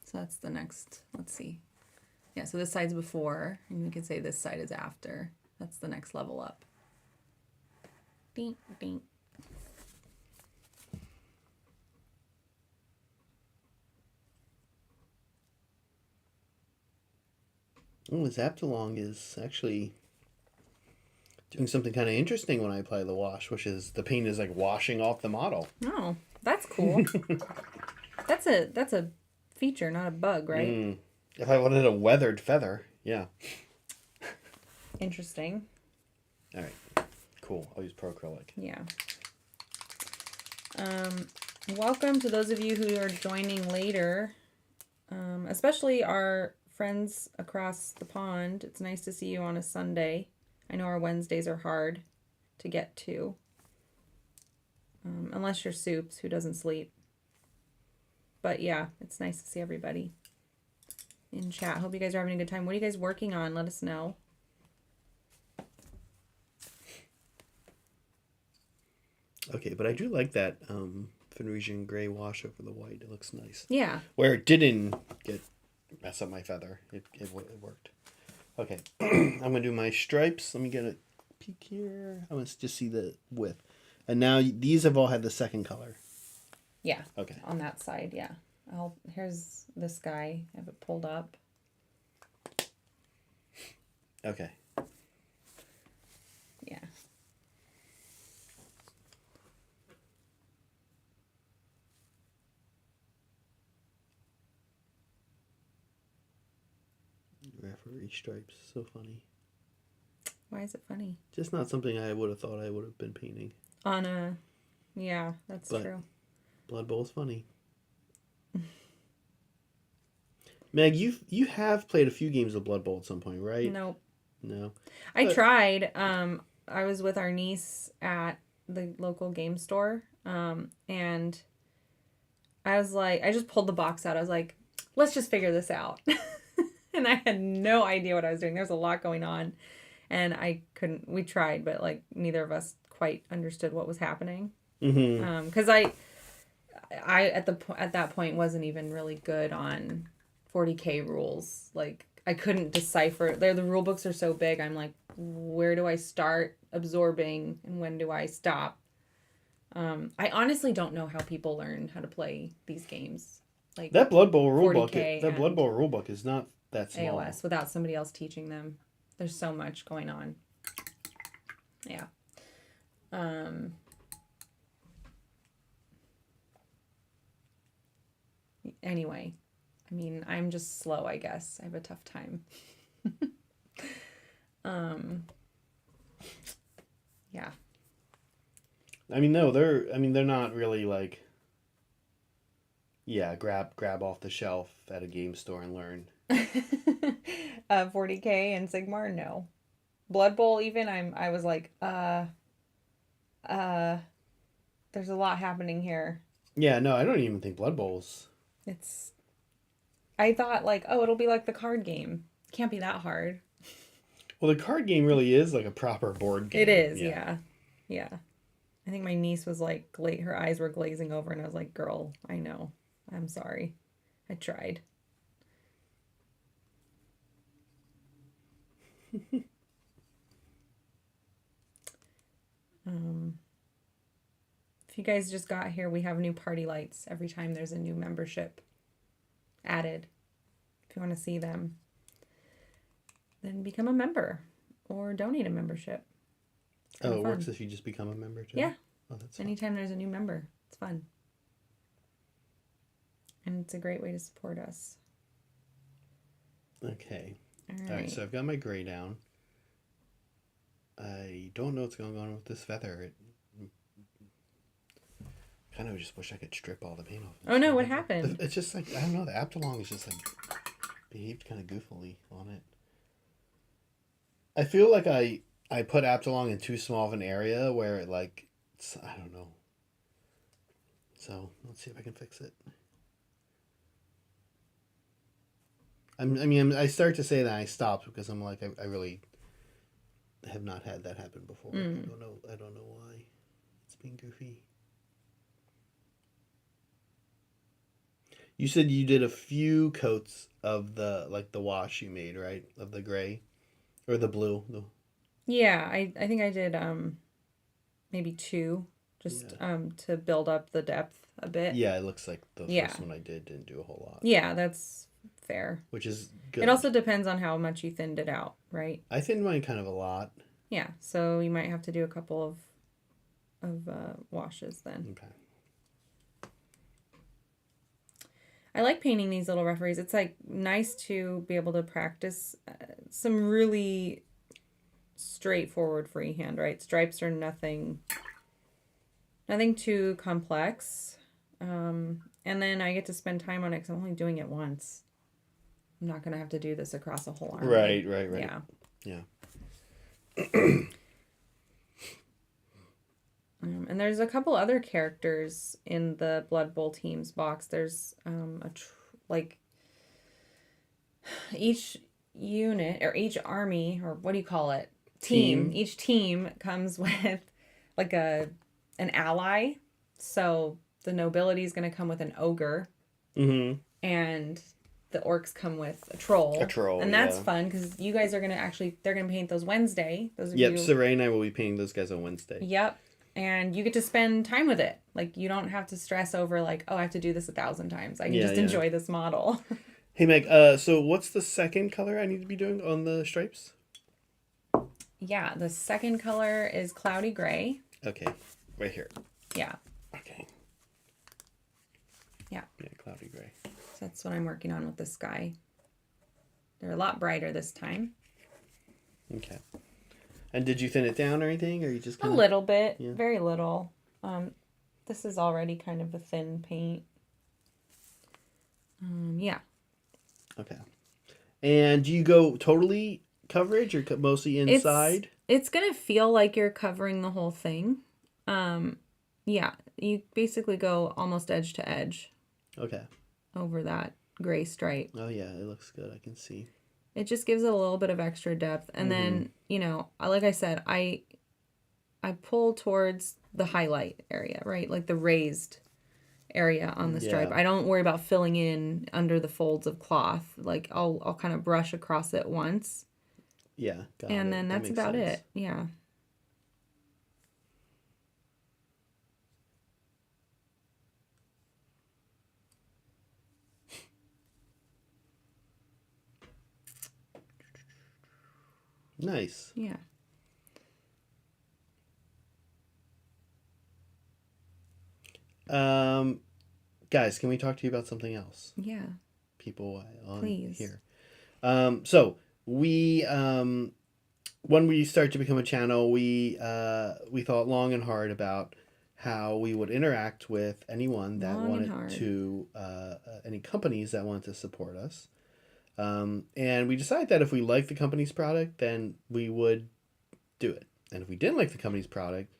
So that's the next, let's see. Yeah, so this side's before, and you can say this side is after. That's the next level up. Ding, ding. Oh, Zaptalong is actually doing something kind of interesting when I apply the wash, which is the paint is like washing off the model. Oh, that's cool. That's a feature, not a bug, right? If I wanted a weathered feather, yeah. Interesting. All right, cool. I'll use pro acrylic. Yeah. Welcome to those of you who are joining later, especially our friends across the pond. It's nice to see you on a Sunday. I know our Wednesdays are hard to get to, unless you're Soups, who doesn't sleep. But yeah, it's nice to see everybody in chat. Hope you guys are having a good time. What are you guys working on? Let us know. Okay, but I do like that Phoenician gray wash over the white. It looks nice. Yeah. Where it didn't mess up my feather. It worked. Okay, I'm going to do my stripes. Let me get a peek here. I want to just see the width. And now these have all had the second color. Yeah. Okay. On that side, yeah. Here's this guy. I have it pulled up. Okay. Yeah. Referee stripes. So funny. Why is it funny? Just not something I would have thought I would have been painting. Yeah, that's true. Blood Bowl's funny. Meg, you have played a few games of Blood Bowl at some point, right? Nope. No. I tried. I was with our niece at the local game store. And I was like, I just pulled the box out. I was like, let's just figure this out. And I had no idea what I was doing. There's a lot going on. And we tried, but like neither of us quite understood what was happening. Mm-hmm. Because I at that point wasn't even really good on 40K rules. Like I couldn't decipher. The rule books are so big. I'm like, where do I start absorbing and when do I stop? I honestly don't know how people learn how to play these games. Like that Blood Bowl rulebook. 40K That Blood Bowl rulebook is not that small. AOS without somebody else teaching them. There's so much going on. Yeah. Anyway, I mean, I'm just slow, I guess. I have a tough time. Yeah. I mean, no, they're not really like. Yeah, grab off the shelf at a game store and learn. 40K and Sigmar, no. Blood Bowl, even I was like, there's a lot happening here. Yeah, no, I don't even think Blood Bowl's. I thought like, oh, it'll be like the card game. Can't be that hard. Well, the card game really is like a proper board game. It is, yeah. I think my niece was like, her eyes were glazing over, and I was like, girl, I know. I'm sorry. I tried. If you guys just got here, we have new party lights every time there's a new membership added. If you want to see them, then become a member or donate a membership. Oh, it works if you just become a member too? Yeah. Oh, that's fun. Anytime there's a new member, it's fun. And it's a great way to support us. Okay. All right, so I've got my gray down. I don't know what's going on with this feather. Kind of just wish I could strip all the paint off. Oh no, what happened? It's just like, I don't know, the Aptalong is just like behaved kind of goofily on it. I feel like I put Aptalong in too small of an area where it like, I don't know. So let's see if I can fix it. I start to say that I stopped because I'm like, I really have not had that happen before. I don't know why. It's being goofy. You said you did a few coats of the wash you made, right? Of the gray or the blue. Yeah, I think I did maybe 2 just to build up the depth a bit. Yeah, it looks like the first one I didn't do a whole lot. Yeah, that's fair. Which is good. It also depends on how much you thinned it out, right? I thinned mine kind of a lot. Yeah, so you might have to do a couple of washes then. Okay. I like painting these little referees. It's like nice to be able to practice some really straightforward freehand, right? Stripes are nothing too complex. And then I get to spend time on it because I'm only doing it once. I'm not gonna have to do this across a whole army. Right. Yeah. Yeah. And there's a couple other characters in the Blood Bowl teams box. There's like each unit or each army, or what do you call it? Team. Each team comes with like an ally. So the nobility is going to come with an ogre, Mm-hmm. and the orcs come with a troll. A troll, and that's yeah. fun because you guys are going to they're going to paint those Wednesday. Those of Yep. you. Saray and I will be painting those guys on Wednesday. Yep. And you get to spend time with it. Like, you don't have to stress over, like, oh, I have to do this 1,000 times. I can just enjoy this model. Hey, Meg, so what's the second color I need to be doing on the stripes? Yeah, the second color is cloudy gray. Okay, right here. Yeah. Okay. Yeah. Yeah, cloudy gray. So that's what I'm working on with this guy. They're a lot brighter this time. Okay. And did you thin it down or anything, or you just A little bit. Yeah. Very little. This is already kind of a thin paint. Yeah. Okay. And do you go totally coverage or mostly inside? It's going to feel like you're covering the whole thing. Yeah. You basically go almost edge to edge Okay. over that gray stripe. Oh yeah, it looks good. I can see. It just gives it a little bit of extra depth. And then, like I said, I pull towards the highlight area, right? Like the raised area on the stripe. Yeah. I don't worry about filling in under the folds of cloth. Like I'll kind of brush across it once. Yeah. Got And it. then That that's makes about sense. it. Yeah. Nice. Yeah. Guys, can we talk to you about something else? Yeah. People on Please. here. So we when we started to become a channel, we thought long and hard about how we would interact with anyone that Long and wanted hard. to any companies that wanted to support us. And we decided that if we liked the company's product, then we would do it. And if we didn't like the company's product,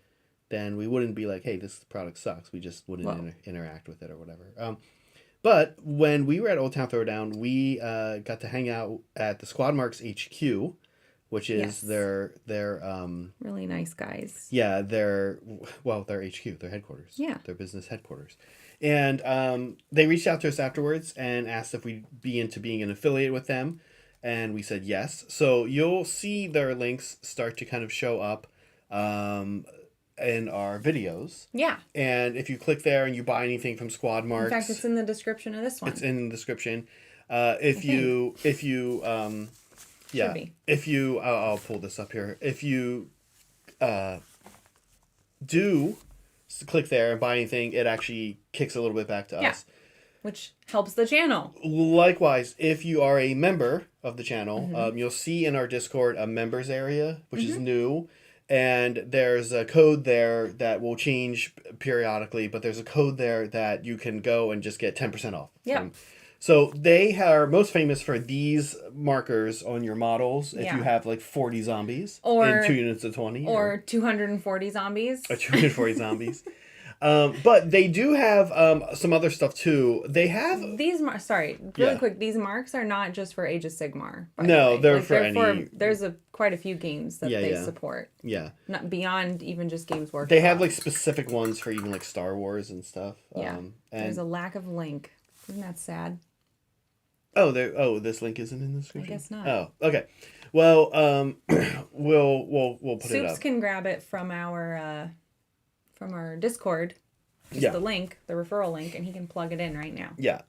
then we wouldn't be like, hey, this product sucks. We just wouldn't interact with it or whatever. But when we were at Old Town Throwdown, we got to hang out at the Squad Marks HQ, which is Yes. their Really nice guys. yeah, their HQ, their headquarters. Yeah. Their business headquarters. And they reached out to us afterwards and asked if we'd be into being an affiliate with them. And we said yes. So you'll see their links start to kind of show up in our videos. Yeah. And if you click there and you buy anything from Squad Marks, In fact, it's in the description of this one. it's in the description. If you yeah, be. if you I'll pull this up here. If you do click there and buy anything, it actually kicks a little bit back to Yeah. us. Which helps the channel. Likewise, if you are a member of the channel, Mm-hmm. you'll see in our Discord a members area, which is new. And there's a code there that will change periodically, but there's a code there that you can go and just get 10% off. Yeah. from. So they are most famous for these markers on your models if Yeah. you have like 40 zombies Or- in 2 units of 20. Or 240 zombies. Or 240 zombies. But they do have some other stuff too. They have These really Yeah. quick. These marks are not just for Age of Sigmar. by No, the way. they're for any- There's quite a few games that Yeah, they yeah. support, yeah. not beyond even just Games Workshop. They have like specific ones for even like Star Wars and stuff. Yeah. And There's a lack of link. Isn't that sad? this link isn't in the description. guess not. Oh, okay. Well, we'll put it Soups up. can grab it from our Discord. Just Yeah. the link, the referral link, and he can plug it in right now. Yeah.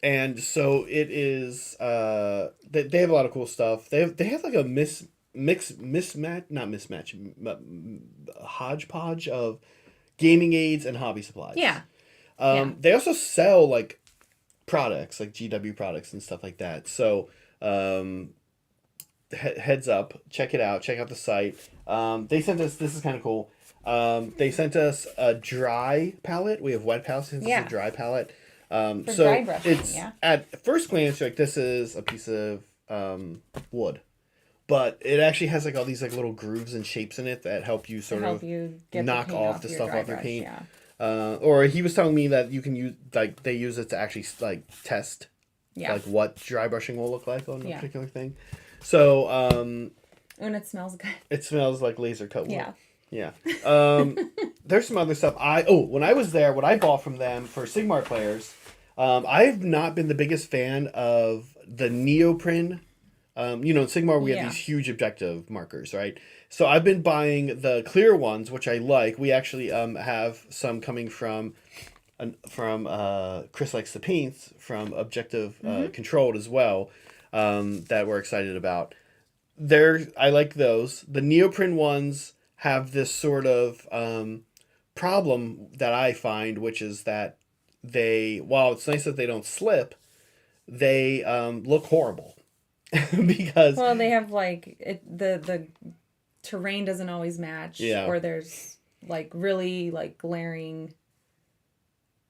And so it is. They have a lot of cool stuff. They have like a hodgepodge of gaming aids and hobby supplies. Yeah. Yeah. They also sell like products, like GW products and stuff like that. So heads up, check it out. Check out the site. They sent us. This is kind of cool. They sent us a dry palette. We have wet palettes. This is a dry palette. For so dry brushing, it's at first glance, you're like, this is a piece of wood, but it actually has like all these like little grooves and shapes in it that help you sort of knock off the stuff off your paint. Yeah. Or he was telling me that you can use, like, they use it to actually like test like what dry brushing will look like on a particular thing. So and it smells good. It smells like laser cut wood. Yeah. Yeah. There's some other stuff. When I was there, what I bought from them for Sigmar players, I've not been the biggest fan of the neoprene. In Sigmar we have these huge objective markers, right? So I've been buying the clear ones, which I like. We actually have some coming from Chris Likes the Paints from Objective Controlled as well, that we're excited about. I like those. The neoprene ones have this sort of problem that I find, which is that while it's nice that they don't slip, they look horrible. Because they have like the terrain doesn't always match, or there's like really like glaring,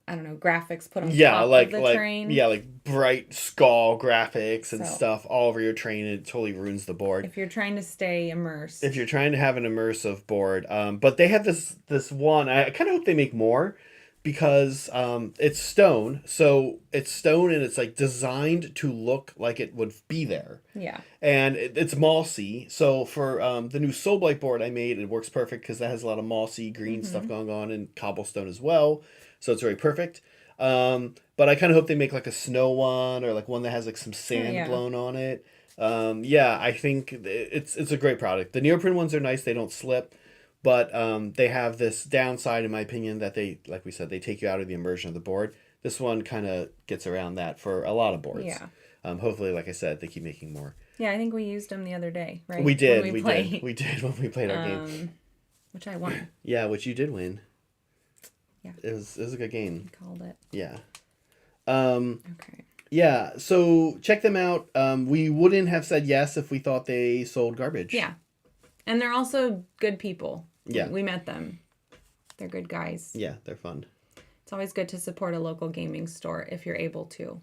I don't know, graphics put on top of the terrain. Yeah, like bright skull graphics and stuff all over your terrain. It totally ruins the board. If you're trying to stay immersed. If you're trying to have an immersive board. But they have this one. I kind of hope they make more, because it's stone. So it's stone and it's like designed to look like it would be there. Yeah. And it's mossy. So for the new Soulblight board I made, it works perfect because that has a lot of mossy green stuff going on, and cobblestone as well. So it's very perfect. But I kind of hope they make like a snow one, or like one that has like some sand blown on it. I think it's a great product. The neoprene ones are nice. They don't slip. But they have this downside, in my opinion, that they, like we said, they take you out of the immersion of the board. This one kind of gets around that for a lot of boards. Yeah. Hopefully, like I said, they keep making more. Yeah, I think we used them the other day, right? We did. We did when we played our game. Which I won. Yeah, which you did win. Yeah. It was a good game. I called it. Yeah. Okay. Yeah, so check them out. We wouldn't have said yes if we thought they sold garbage. Yeah. And they're also good people. Yeah. We met them. They're good guys. Yeah, they're fun. It's always good to support a local gaming store if you're able to.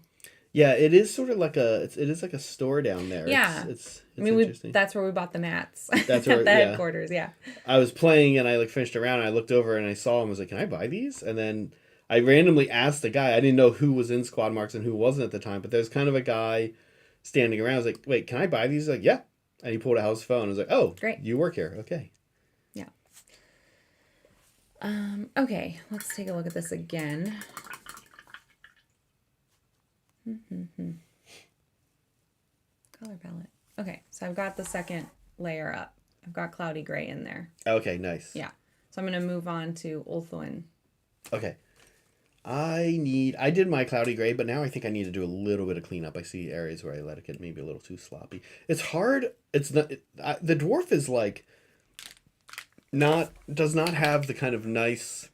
Yeah, it is sort of like it is like a store down there. Yeah. It's interesting. That's where we bought the mats. That's where, at the headquarters, yeah. I was playing and I like finished a round and I looked over and I saw him. I was like, can I buy these? And then I randomly asked the guy. I didn't know who was in Squad Marks and who wasn't at the time, but there's kind of a guy standing around. I was like, wait, can I buy these? He's like, yeah. And he pulled out his phone. I was like, oh, great. You work here. Okay. Yeah. Okay, let's take a look at this again. Color palette. Okay, so I've got the second layer up. I've got Cloudy Gray in there. Okay, nice. Yeah. So I'm going to move on to Ulthuan. Okay. I did my Cloudy Gray, but now I think I need to do a little bit of cleanup. I see areas where I let it get maybe a little too sloppy. It's hard. It's not. The dwarf is like does not have the kind of nice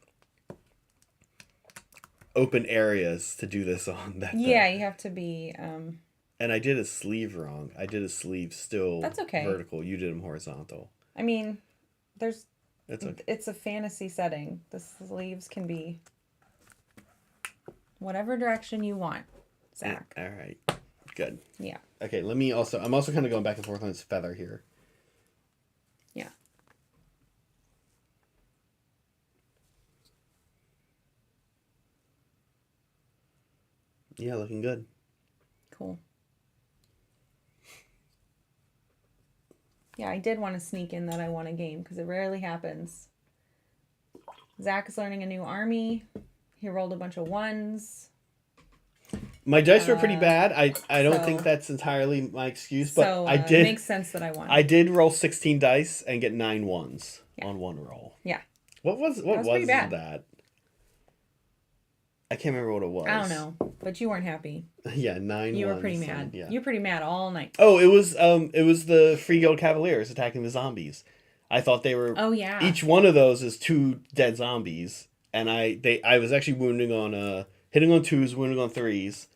open areas to do this on. Yeah, you have to be. And I did a sleeve wrong. I did a sleeve still. That's okay. Vertical. You did them horizontal. I mean, it's a fantasy setting. The sleeves can be whatever direction you want, Zach. All right. Good. Yeah. Okay, I'm also kind of going back and forth on this feather here. Yeah. Yeah, looking good. Cool. Yeah, I did want to sneak in that I won a game because it rarely happens. Zach is learning a new army. He rolled a bunch of ones. My dice were pretty bad. I don't think that's entirely my excuse, but I did. It makes sense that I won. I did roll 16 dice and get 9 ones on one roll. Yeah. What was that? I can't remember what it was. I don't know, but you weren't happy. Yeah, 9 You were ones pretty and- mad. yeah. You were pretty mad all night. Oh, it was the Free Guild Cavaliers attacking the zombies. I thought they were. Oh yeah. Each one of those is 2 dead zombies, and I was actually wounding on hitting on 2s, wounding on 3s,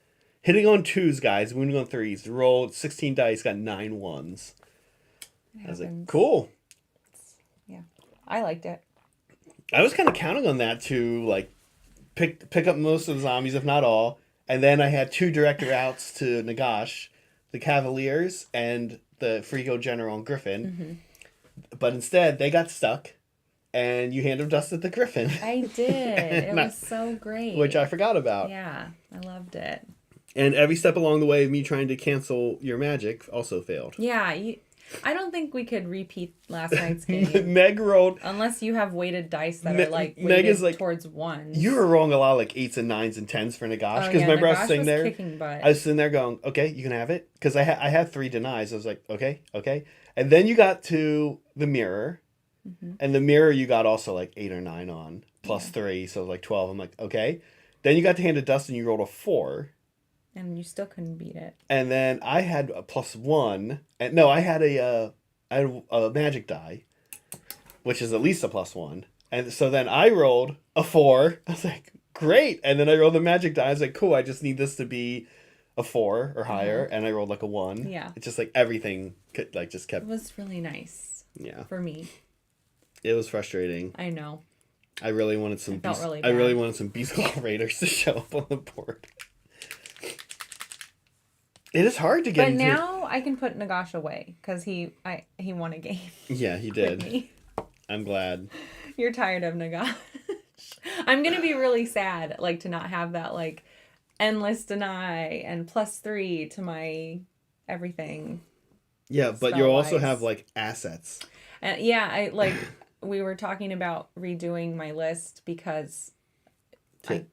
hitting on 2s, guys, wounding on 3s. Rolled 16 dice, got 9 ones. I was like, cool. Yeah, I liked it. I was kind of counting on that to like pick up most of the zombies, if not all. And then I had 2 direct routes to Nagash, the Cavaliers and the Free Guild General and Griffin. Mm-hmm. But instead, they got stuck, and you hand them dusted the Griffin. I did. It was so great. Which I forgot about. Yeah, I loved it. And every step along the way of me trying to cancel your magic also failed. Yeah, I don't think we could repeat last night's game. Meg rolled. Unless you have weighted dice that are like Meg weighted is like, towards ones. You were rolling a lot of like 8s and 9s and 10s for Nagash. Because remember, I was sitting there. Kicking butt. I was sitting there going, okay, you can have it. Because I had 3 denies. I was like, okay. And then you got to the mirror. Mm-hmm. And the mirror you got also like 8 or 9 on. Plus 3. So like 12. I'm like, okay. Then you got to hand it Dustin. You rolled a 4. And you still couldn't beat it. And then I had a +1. And no, I had a magic die, which is at least a +1. And so then I rolled a 4. I was like, great. And then I rolled the magic die. I was like, cool. I just need this to be a 4 or higher. And I rolled like a 1. Yeah. It's just like everything like just kept. It was really nice. Yeah. For me. It was frustrating. I know. I really wanted some. Really I really wanted some Beast Claw Raiders to show up on the board. It is hard to get. But into... now I can put Nagash away because he won a game. Yeah, he did. I'm glad. You're tired of Nagash. I'm gonna be really sad, like to not have that like endless deny and +3 to my everything. Yeah, but you'll also have like assets. And yeah, I like we were talking about redoing my list because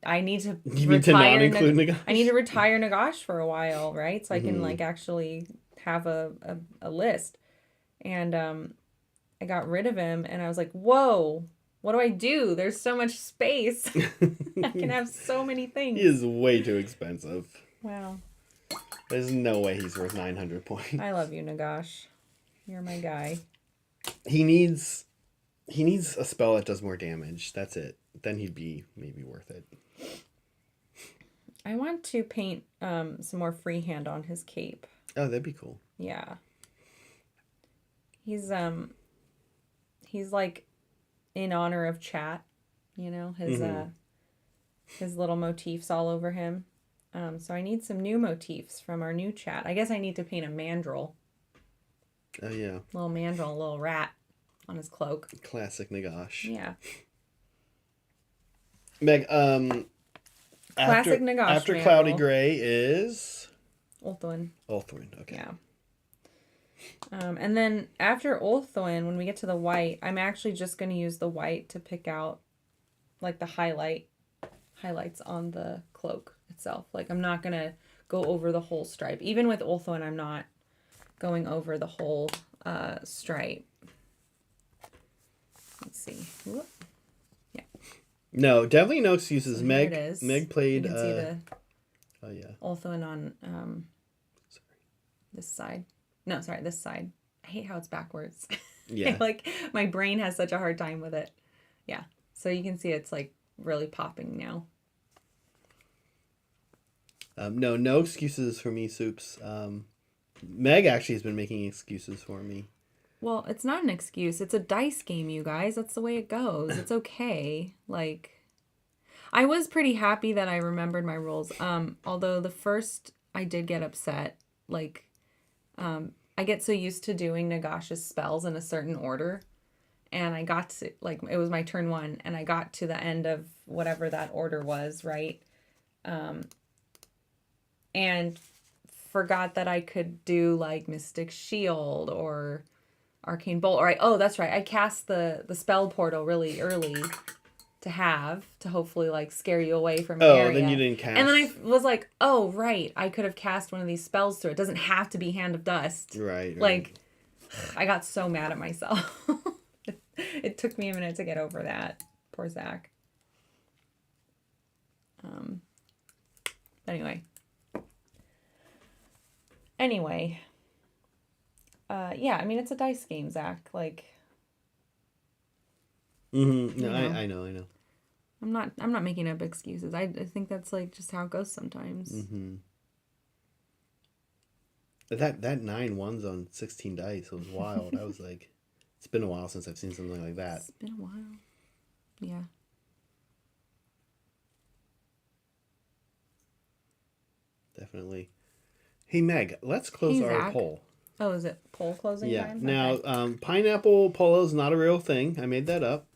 I need to you need to not include Nagash? I need to retire Nagash for a while, right? So I can like actually have a list. And I got rid of him and I was like, whoa, what do I do? There's so much space. I can have so many things. He is way too expensive. Wow. There's no way he's worth 900 points. I love you, Nagash. You're my guy. He needs a spell that does more damage. That's it. Then he'd be maybe worth it. I want to paint some more freehand on his cape. Oh, that'd be cool. Yeah. He's like in honor of Chat, you know, his little motifs all over him. So I need some new motifs from our new Chat. I guess I need to paint a mandrill. Oh yeah. Little mandrill, a little rat on his cloak. Classic Nagash. Yeah. Meg, Classic Nagash. After mandrill. Cloudy Gray is Ulthuan. Ulthuan, okay. Yeah. And then after Ulthuan, when we get to the white, I'm actually just going to use the white to pick out like the highlights on the cloak itself. Like I'm not going to go over the whole stripe. Even with Ulthuan, I'm not going over the whole stripe. Let's see. Whoop. Yeah. No, definitely no excuses. So Meg here it is. Meg played You can see the oh yeah. Ulthuan on this side. No, sorry, this side. I hate how it's backwards. Yeah. Like my brain has such a hard time with it. Yeah. So you can see it's like really popping now. No excuses for me, Soups. Meg actually has been making excuses for me. Well, it's not an excuse. It's a dice game, you guys. That's the way it goes. It's okay. Like, I was pretty happy that I remembered my rules. Although the first I did get upset. Like, I get so used to doing Nagash's spells in a certain order. And I got to, like, it was my turn 1. And I got to the end of whatever that order was, right? And forgot that I could do, like, Mystic Shield or Arcane Bolt. Oh, that's right. I cast the spell portal really early to hopefully like scare you away from the area. Then you didn't cast. And then I was like, oh, right. I could have cast one of these spells through. It doesn't have to be Hand of Dust. Right. Like, I got so mad at myself. It took me a minute to get over that. Poor Zach. Anyway. Yeah, I mean, it's a dice game, Zach. Like, Mm-hmm. No, You know. I know. I'm not making up excuses. I think that's like just how it goes sometimes. Mm-hmm. That 9 ones on 16 dice was wild. I was like, it's been a while since I've seen something like that. It's been a while. Yeah. Definitely. Hey Meg, let's close Hey, our Zach. poll. Oh, is it poll closing Yeah. time? Now, Okay. pineapple polo is not a real thing. I made that up.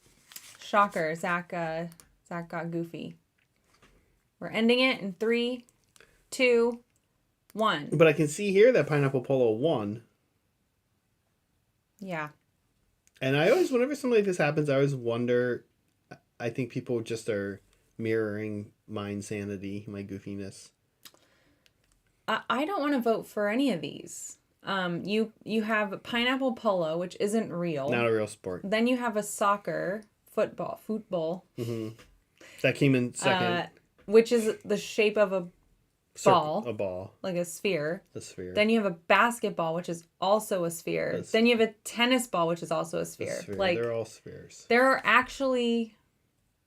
Shocker, Zach got goofy. We're ending it in 3, 2, 1. But I can see here that pineapple polo won. Yeah. And I always, whenever something like this happens, I always wonder. I think people just are mirroring my insanity, my goofiness. I don't want to vote for any of these. You have pineapple polo, which isn't real. Not a real sport. Then you have a football, Mm-hmm. That came in second. which is the shape of a ball, A ball. like a sphere. A sphere. Then you have a basketball, which is also a sphere. Then you have a tennis ball, which is also a sphere. Like, they're all spheres. there are actually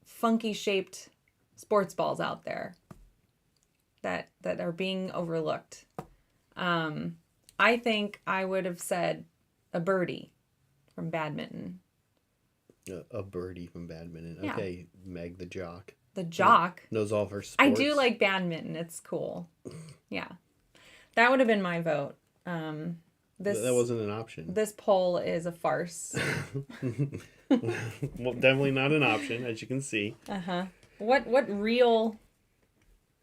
funky shaped sports balls out there that are being overlooked. I think I would have said a birdie from badminton. A birdie from badminton. Yeah. Okay, Meg the jock. The jock. Knows all of her sports. I do like badminton. It's cool. Yeah. That would have been my vote. That wasn't an option. This poll is a farce. Well, definitely not an option, as you can see. Uh-huh. What real,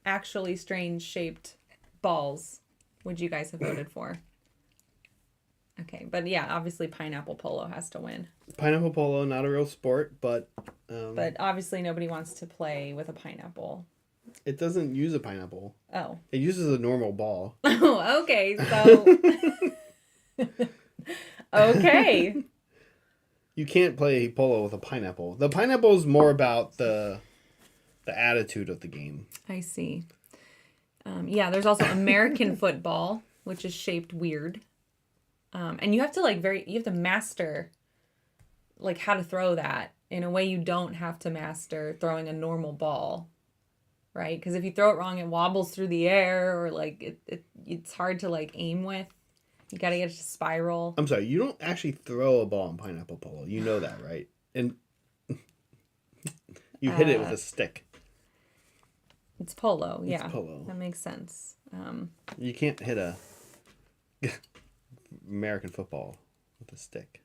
actually strange shaped balls would you guys have voted for? Okay, but yeah, obviously pineapple polo has to win. Pineapple polo, not a real sport, but... But obviously nobody wants to play with a pineapple. It doesn't use a pineapple. Oh. It uses a normal ball. Oh, okay, so... Okay. You can't play polo with a pineapple. The pineapple is more about the attitude of the game. I see. Yeah, there's also American football, which is shaped weird. And you have to you have to master like how to throw that in a way you don't have to master throwing a normal ball, right? Because if you throw it wrong, it wobbles through the air, or like it's hard to like aim with. You got to get it to spiral. I'm sorry, you don't actually throw a ball in pineapple polo. You know that, right? And you hit it with a stick. It's polo, yeah. It's polo. That makes sense. You can't hit a American football with a stick.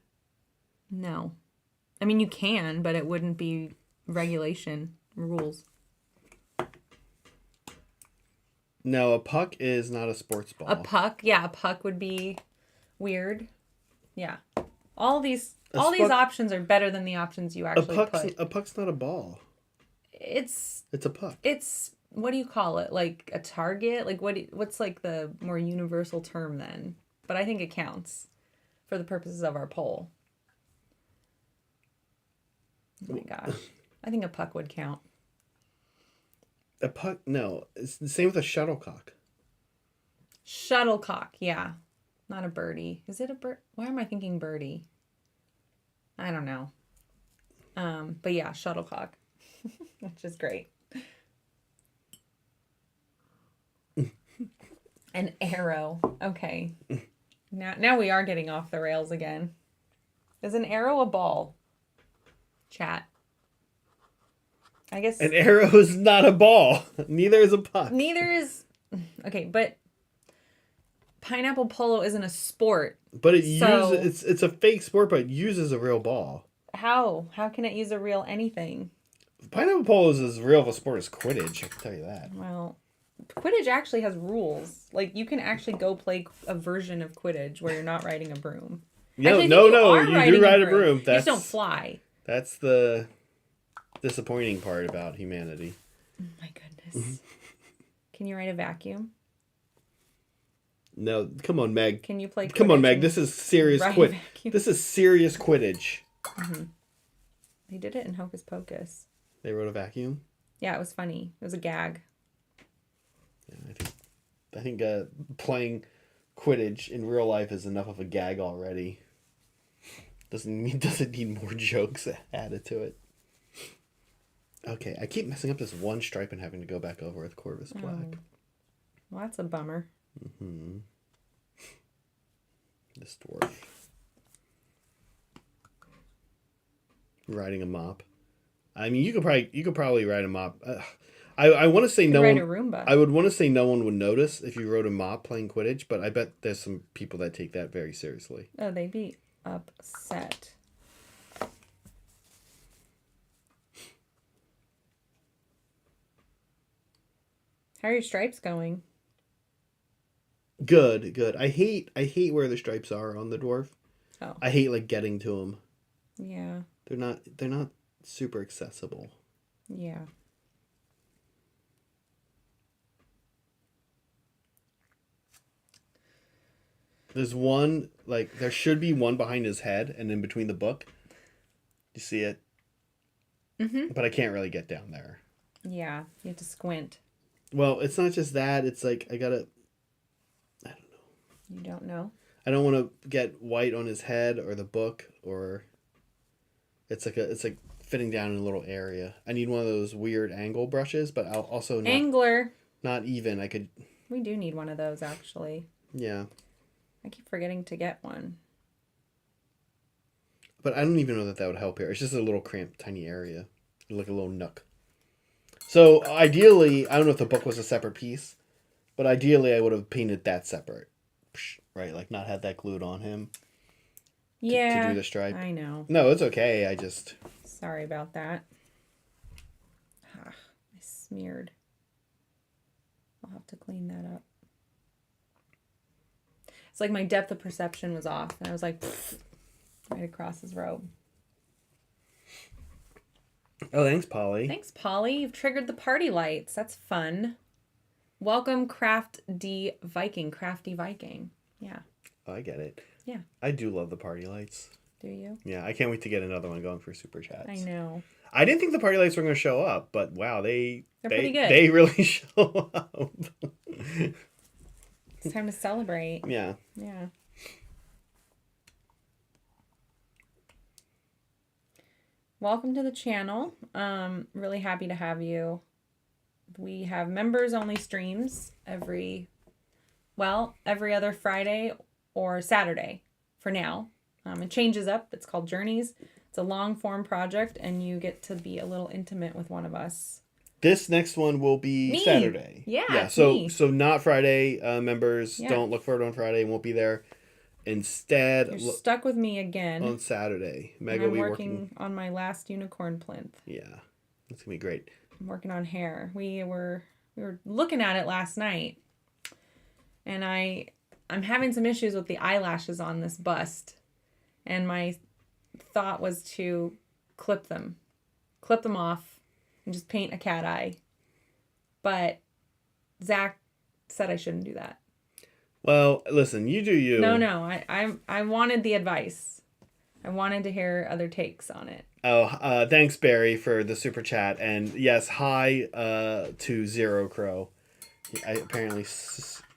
No. I mean, you can, but it wouldn't be regulation rules. No, a puck is not a sports ball. A puck, yeah, a puck would be weird. Yeah. All these options are better than the options you actually put. A puck's not a ball. It's a puck. It's, what do you call it? Like a target? Like what's like the more universal term then? But I think it counts for the purposes of our poll. Oh my gosh. I think a puck would count. A puck? No. It's the same with a shuttlecock. Shuttlecock, yeah. Not a birdie. Is it a bird? Why am I thinking birdie? I don't know. But yeah, shuttlecock. Which is great. An arrow. Okay. Now we are getting off the rails again. Is an arrow a ball? Chat. I guess An arrow is not a ball. Neither is a puck. neither is. Okay, but pineapple polo isn't a sport. But So- it's a fake sport, but it uses a real ball. How? How can it use a real anything? Pineapple polo is as real of a sport as Quidditch. I can tell you that. Well, Quidditch actually has rules. Like, you can actually go play a version of Quidditch where you're not riding a broom. No, Actually, I no, think no. are You riding do ride a broom. You just don't fly. That's the disappointing part about humanity. Oh my goodness. Can you ride a vacuum? No, come on, Meg. Can you play Quidditch? Come on, Meg. and This is serious ride a Quidditch. vacuum? This is serious Quidditch. They did it in Hocus Pocus. They wrote a vacuum. Yeah, it was funny. It was a gag. Yeah, I think playing Quidditch in real life is enough of a gag already. Doesn't need more jokes added to it. Okay, I keep messing up this one stripe and having to go back over with Corvus Black. Well, that's a bummer. Mm-hmm. This dwarf. Riding a mop. I mean, you could probably ride a mop. I want to say no Ride one. a Roomba. I would want to say no one would notice if you rode a mop playing Quidditch, but I bet there's some people that take that very seriously. Oh, they'd be upset. How are your stripes going? Good. I hate where the stripes are on the dwarf. Oh. I hate like getting to them. Yeah. They're not super accessible. Yeah. There's one, like, there should be one behind his head and in between the book. You see it? Mm-hmm. But I can't really get down there. Yeah, you have to squint. Well, it's not just that. It's like, I don't know. You don't know? I don't want to get white on his head or the book, or it's like fitting down in a little area. I need one of those weird angle brushes, but I'll also Angler. Not even. I could. We do need one of those, actually. Yeah. I keep forgetting to get one. But I don't even know that would help here. It's just a little cramped, tiny area. Like a little nook. So, ideally, I don't know if the book was a separate piece, but ideally I would have painted that separate. Right? Like, not had that glued on him. Yeah. To do the stripe. I know. No, it's okay. I just... Sorry about that. I smeared. I'll have to clean that up. It's like my depth of perception was off. And I was like, right across his robe. Oh, thanks, Polly. Thanks, Polly. You've triggered the party lights. That's fun. Welcome, Crafty Viking. Yeah. Oh, I get it. Yeah. I do love the party lights. Do you? Yeah, I can't wait to get another one going for Super Chats. I know. I didn't think the party lights were going to show up, but wow, They're pretty good. They really show up. It's time to celebrate. Yeah. Yeah. Welcome to the channel. Really happy to have you. We have members only streams every other Friday or Saturday for now. It changes up. It's called Journeys. It's a long form project and you get to be a little intimate with one of us. This next one will be Me. Saturday. Yeah. So not Friday. Members don't look for it on Friday. Won't be there. Instead, you're stuck with me again on Saturday. Meg will I'm be working on my last unicorn plinth. Yeah, it's gonna be great. I'm working on hair. We were looking at it last night, and I'm having some issues with the eyelashes on this bust, and my thought was to clip them off, and just paint a cat eye. But Zach said I shouldn't do that. Well, listen, you do you. No, I wanted the advice. I wanted to hear other takes on it. Oh, thanks, Barry, for the super chat. And yes, hi to Zero Crow. Apparently.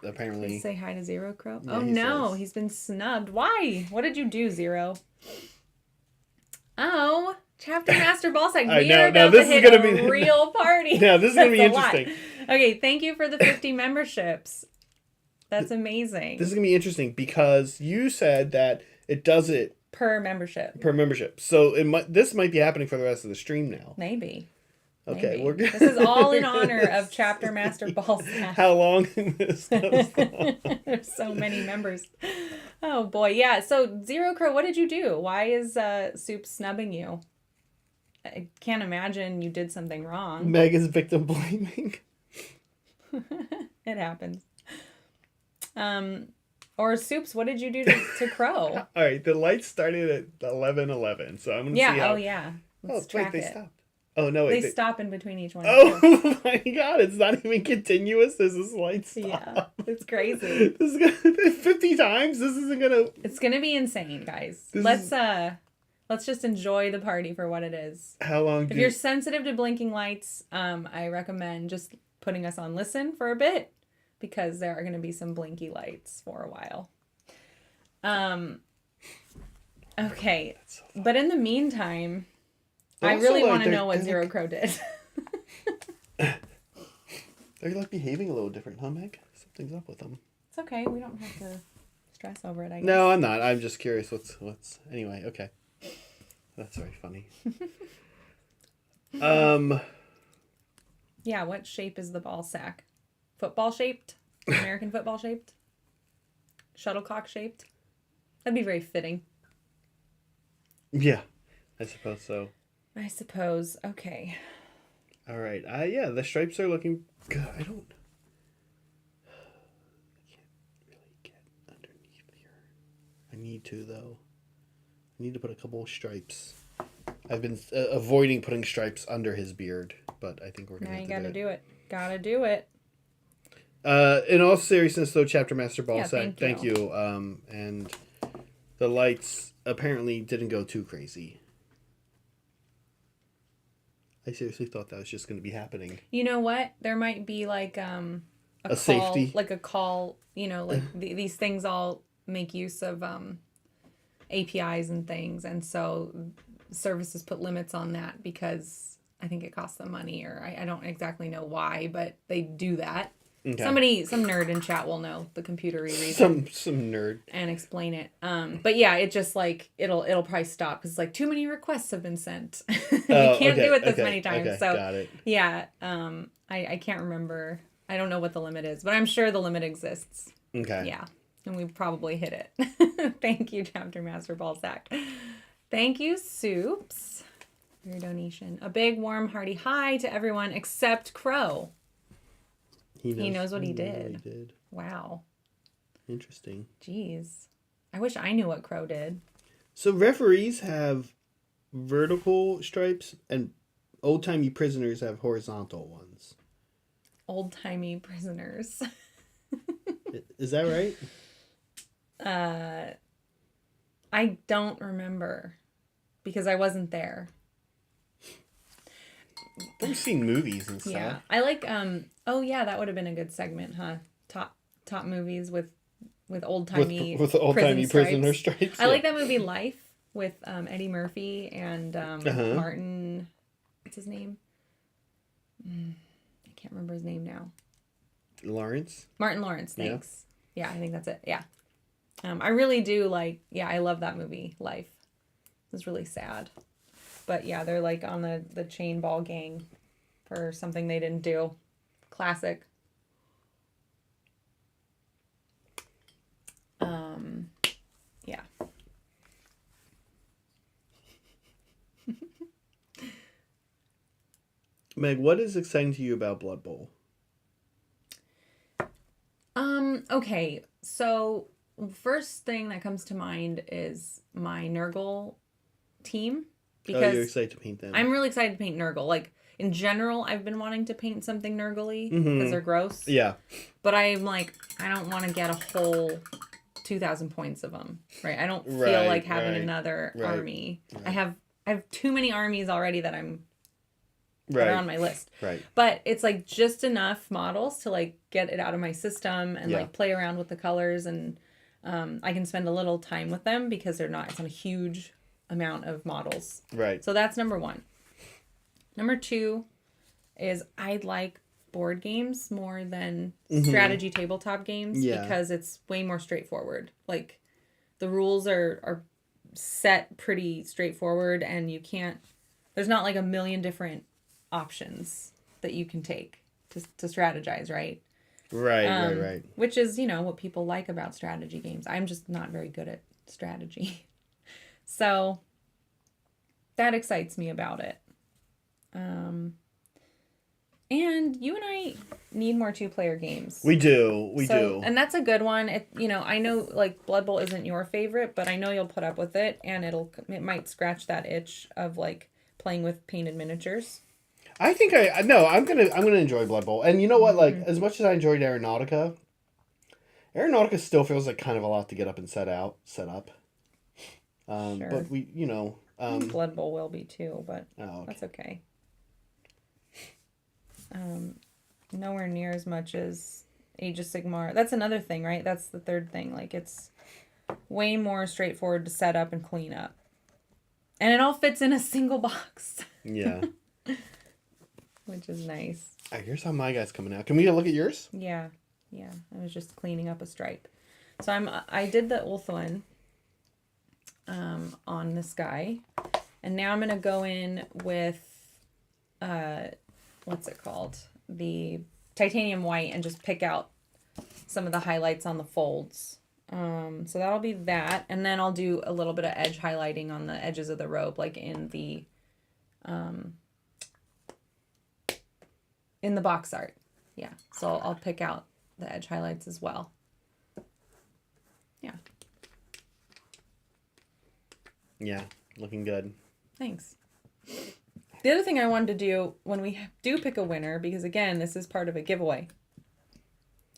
Did he say hi to Zero Crow? Yeah, oh he no, says. he's been snubbed. Why? What did you do, Zero? Oh, Chapter Master Ballsack. I We know. are Now about this to is hit gonna a be real party. Yeah, this is gonna be That's a lot. interesting. Okay, thank you for the 50 memberships. That's amazing. This is gonna be interesting because you said that it does it per membership. per membership. So this might be happening for the rest of the stream now. Maybe. Okay, Maybe. we're good. This is all in honor of Chapter Master Ballsack. How long this goes on. There's so many members. Oh boy, yeah. So Zero Crow, what did you do? Why is Soup snubbing you? I can't imagine you did something wrong. Meg is victim blaming. It happens. Or Soups, what did you do to Crow? All right, the lights started at 11:11, so I'm gonna see how. Oh yeah. Let's track they it. stopped. Oh no, wait. They stop in between each one. Oh my god, it's not even continuous. There's this light stop. Yeah, it's crazy. This is gonna 50 times. This isn't gonna. It's gonna be insane, guys. This Let's Let's just enjoy the party for what it is. How long If you're sensitive to blinking lights, I recommend just putting us on listen for a bit because there are going to be some blinky lights for a while. Okay. So But in the meantime, They're I also, really like, want to they're- know what they're, Zero like- Crow did. They're like behaving a little different, huh, Meg? Something's up with them. It's okay. We don't have to stress over it, I guess. No, I'm not. I'm just curious what's anyway, okay. That's very funny. Yeah, what shape is the ball sack? Football shaped? American football shaped? Shuttlecock shaped? That'd be very fitting. Yeah. I suppose so. I suppose. Okay. All right. Yeah, the stripes are looking good. I can't really get underneath here. I need to though. I need to put a couple of stripes. I've been avoiding putting stripes under his beard, but I think we're gonna. Now have you to gotta do it. Gotta do it. In all seriousness, though, Chapter Master Ball Yeah, Sack, thank you. And the lights apparently didn't go too crazy. I seriously thought that was just going to be happening. You know what? There might be like a call, safety. like a call. You know, like these things all make use of APIs and things, and so services put limits on that because I think it costs them money, or I don't exactly know why, but they do that. Okay. Some nerd in chat will know the computery reason Some nerd. and explain it. But yeah, it just like it'll probably stop because like too many requests have been sent. You can't do it this many times. Okay, So got it. yeah, I can't remember. I don't know what the limit is, but I'm sure the limit exists. Okay. Yeah, and we probably hit it. Thank you, Chapter Master Ballsack. Thank you, Soups, for your donation. A big, warm, hearty hi to everyone except Crow. He knows what he did. Wow. Interesting. Jeez. I wish I knew what Crow did. So referees have vertical stripes, and old-timey prisoners have horizontal ones. Old-timey prisoners. Is that right? I don't remember because I wasn't there. I've seen movies and stuff. Yeah. I like oh yeah, that would have been a good segment, huh? Top movies with old-timey with old-timey prisoner stripes. stripes. I like that movie Life with Eddie Murphy and Martin, what's his name? I can't remember his name now. Lawrence. Martin Lawrence, thanks. Yeah, I think that's it. Yeah. I really do like, yeah, I love that movie, Life. It's really sad. But yeah, they're like on the chain ball gang for something they didn't do. Classic. Yeah. Meg, what is exciting to you about Blood Bowl? Okay, so first thing that comes to mind is my Nurgle team. Because you're excited to paint them. I'm really excited to paint Nurgle. Like, in general, I've been wanting to paint something Nurgle-y because they're gross. Yeah. But I'm like, I don't want to get a whole 2,000 points of them, right? I don't feel Right, like having right, another right, army. right. I have too many armies already that are Right. on my list. Right. But it's like just enough models to like get it out of my system and Yeah. like play around with the colors, and I can spend a little time with them because it's not a huge amount of models. Right. So that's number one. Number two is I like board games more than strategy tabletop games Yeah. because it's way more straightforward. Like the rules are set pretty straightforward, and there's not like a million different options that you can take to strategize, right? Right. Right. Which is, what people like about strategy games. I'm just not very good at strategy. So that excites me about it. And you and I need more 2-player games. We do. And that's a good one. I know like Blood Bowl isn't your favorite, but I know you'll put up with it, and it might scratch that itch of like playing with painted miniatures. I think I'm gonna enjoy Blood Bowl, and you know what? Like as much as I enjoyed Aeronautica still feels like kind of a lot to get up and set up. Sure. But we, Blood Bowl will be too, but oh, okay. that's okay. Nowhere near as much as Age of Sigmar. That's another thing, right? That's the third thing. Like, it's way more straightforward to set up and clean up. And it all fits in a single box. Yeah. Which is nice. All right, here's how my guy's coming out. Can we look at yours? Yeah. I was just cleaning up a stripe. So I did the Ulthuan on this guy. And now I'm going to go in with, what's it called? The titanium white, and just pick out some of the highlights on the folds. So that'll be that. And then I'll do a little bit of edge highlighting on the edges of the robe, like in the box art. Yeah. So I'll pick out the edge highlights as well. Yeah. Yeah, looking good. Thanks. The other thing I wanted to do when we do pick a winner, because again, this is part of a giveaway,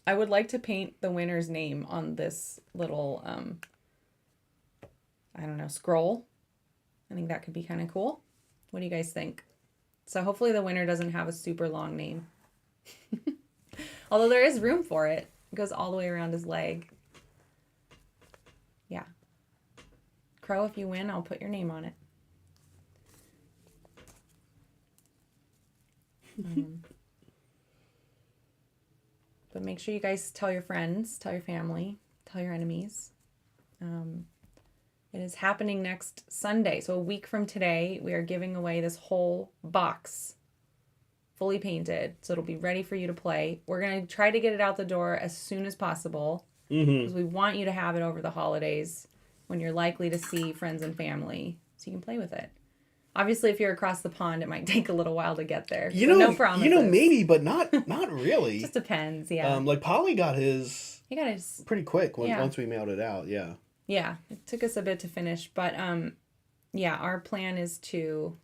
I would like to paint the winner's name on this little, I don't know, scroll. I think that could be kind of cool. What do you guys think? So hopefully the winner doesn't have a super long name. Although there is room for it. It goes all the way around his leg. Yeah. Crow, if you win, I'll put your name on it. But make sure you guys tell your friends, tell your family, tell your enemies. It is happening next Sunday. So a week from today, we are giving away this whole box, fully painted. So it'll be ready for you to play. We're going to try to get it out the door as soon as possible. Because we want you to have it over the holidays when you're likely to see friends and family, so you can play with it. Obviously, if you're across the pond, it might take a little while to get there. No promises. Maybe, but not really. Just depends, yeah. Like Polly got his. He got his pretty quick once we mailed it out. Yeah. Yeah, it took us a bit to finish, but yeah, our plan is to.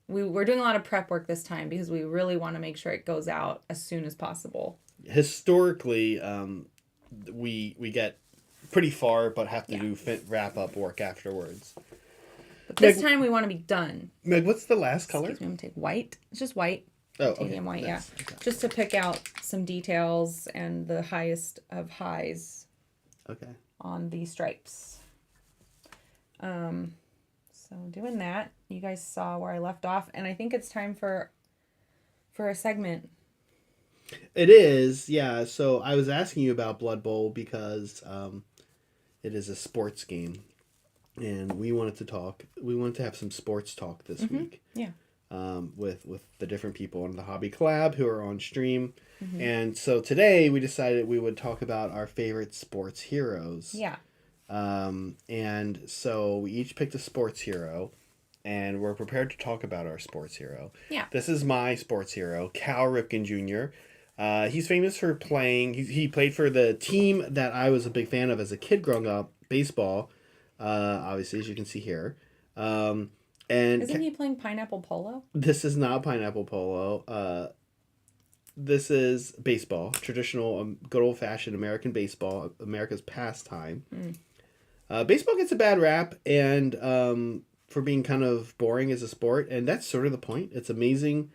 We're doing a lot of prep work this time because we really want to make sure it goes out as soon as possible. Historically, we get pretty far, but have to do wrap up work afterwards. But this time we want to be done. Meg, what's the last color? Excuse me, I'm gonna take white. It's just white. Oh, titanium white, nice. yeah. Okay. Just to pick out some details and the highest of highs. Okay. On the stripes. So doing that, you guys saw where I left off, and I think it's time for a segment. It is, yeah. So I was asking you about Blood Bowl because it is a sports game, and we wanted to have some sports talk this week. Yeah. With the different people in the Hobby Collab who are on stream. And so today we decided we would talk about our favorite sports heroes. Yeah. And so we each picked a sports hero, and we're prepared to talk about our sports hero. Yeah. This is my sports hero, Cal Ripken Jr. He's famous for playing. He played for the team that I was a big fan of as a kid growing up, baseball. Obviously, as you can see here. And isn't he playing pineapple polo? This is not pineapple polo. This is baseball, traditional, good old fashioned American baseball, America's pastime. Baseball gets a bad rap, and for being kind of boring as a sport, and that's sort of the point. It's amazing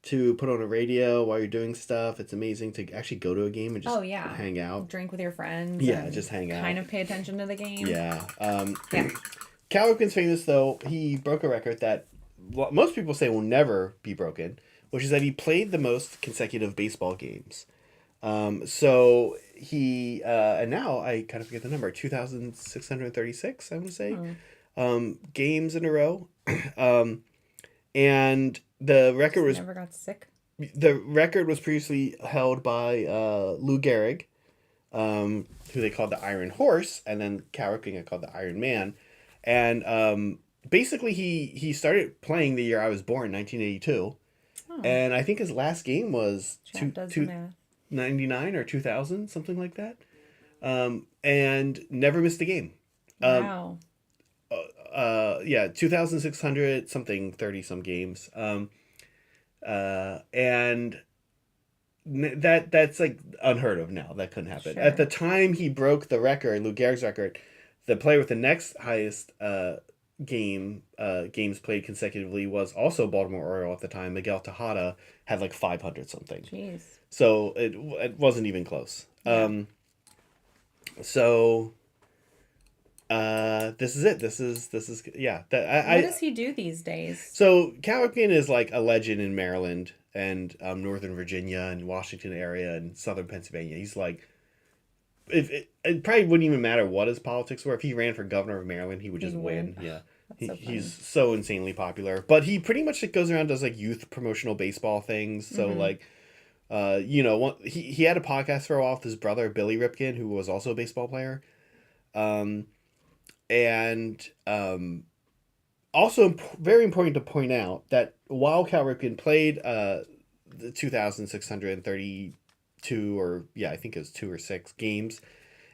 to put on a radio while you're doing stuff. It's amazing to actually go to a game and just hang out, drink with your friends. Yeah, just hang out. Kind of pay attention to the game. Yeah. Cal Ripken's famous though. He broke a record that most people say will never be broken, which is that he played the most consecutive baseball games. So he and now I kind of forget the number, 2,636, I want to say, games in a row. And the record was never got sick. The record was previously held by Lou Gehrig, who they called the Iron Horse, and then Cal Ripken got called the Iron Man. And basically he started playing the year I was born, 1982. And I think his last game was 99 or 2000, something like that. And never missed a game. Wow. 2,600 something, 30 some games. And that's like unheard of now. That couldn't happen. Sure. At the time he broke the record, Lou Gehrig's record, The player with the next highest games played consecutively was also Baltimore Oriole at the time. Miguel Tejada had like 500 something. Jeez. So it wasn't even close. Yeah. So this is it. This is yeah. What does he do these days? So Cal Ripken is like a legend in Maryland and Northern Virginia and Washington area and Southern Pennsylvania. He's like, if it probably wouldn't even matter what his politics were. If he ran for governor of Maryland, he would just win. Yeah, he's so insanely popular. But he pretty much goes around, does like youth promotional baseball things. So like, he had a podcast for a while with his brother Billy Ripken, who was also a baseball player. Also very important to point out that while Cal Ripken played the 2,632 or I think it was 2 or 6 games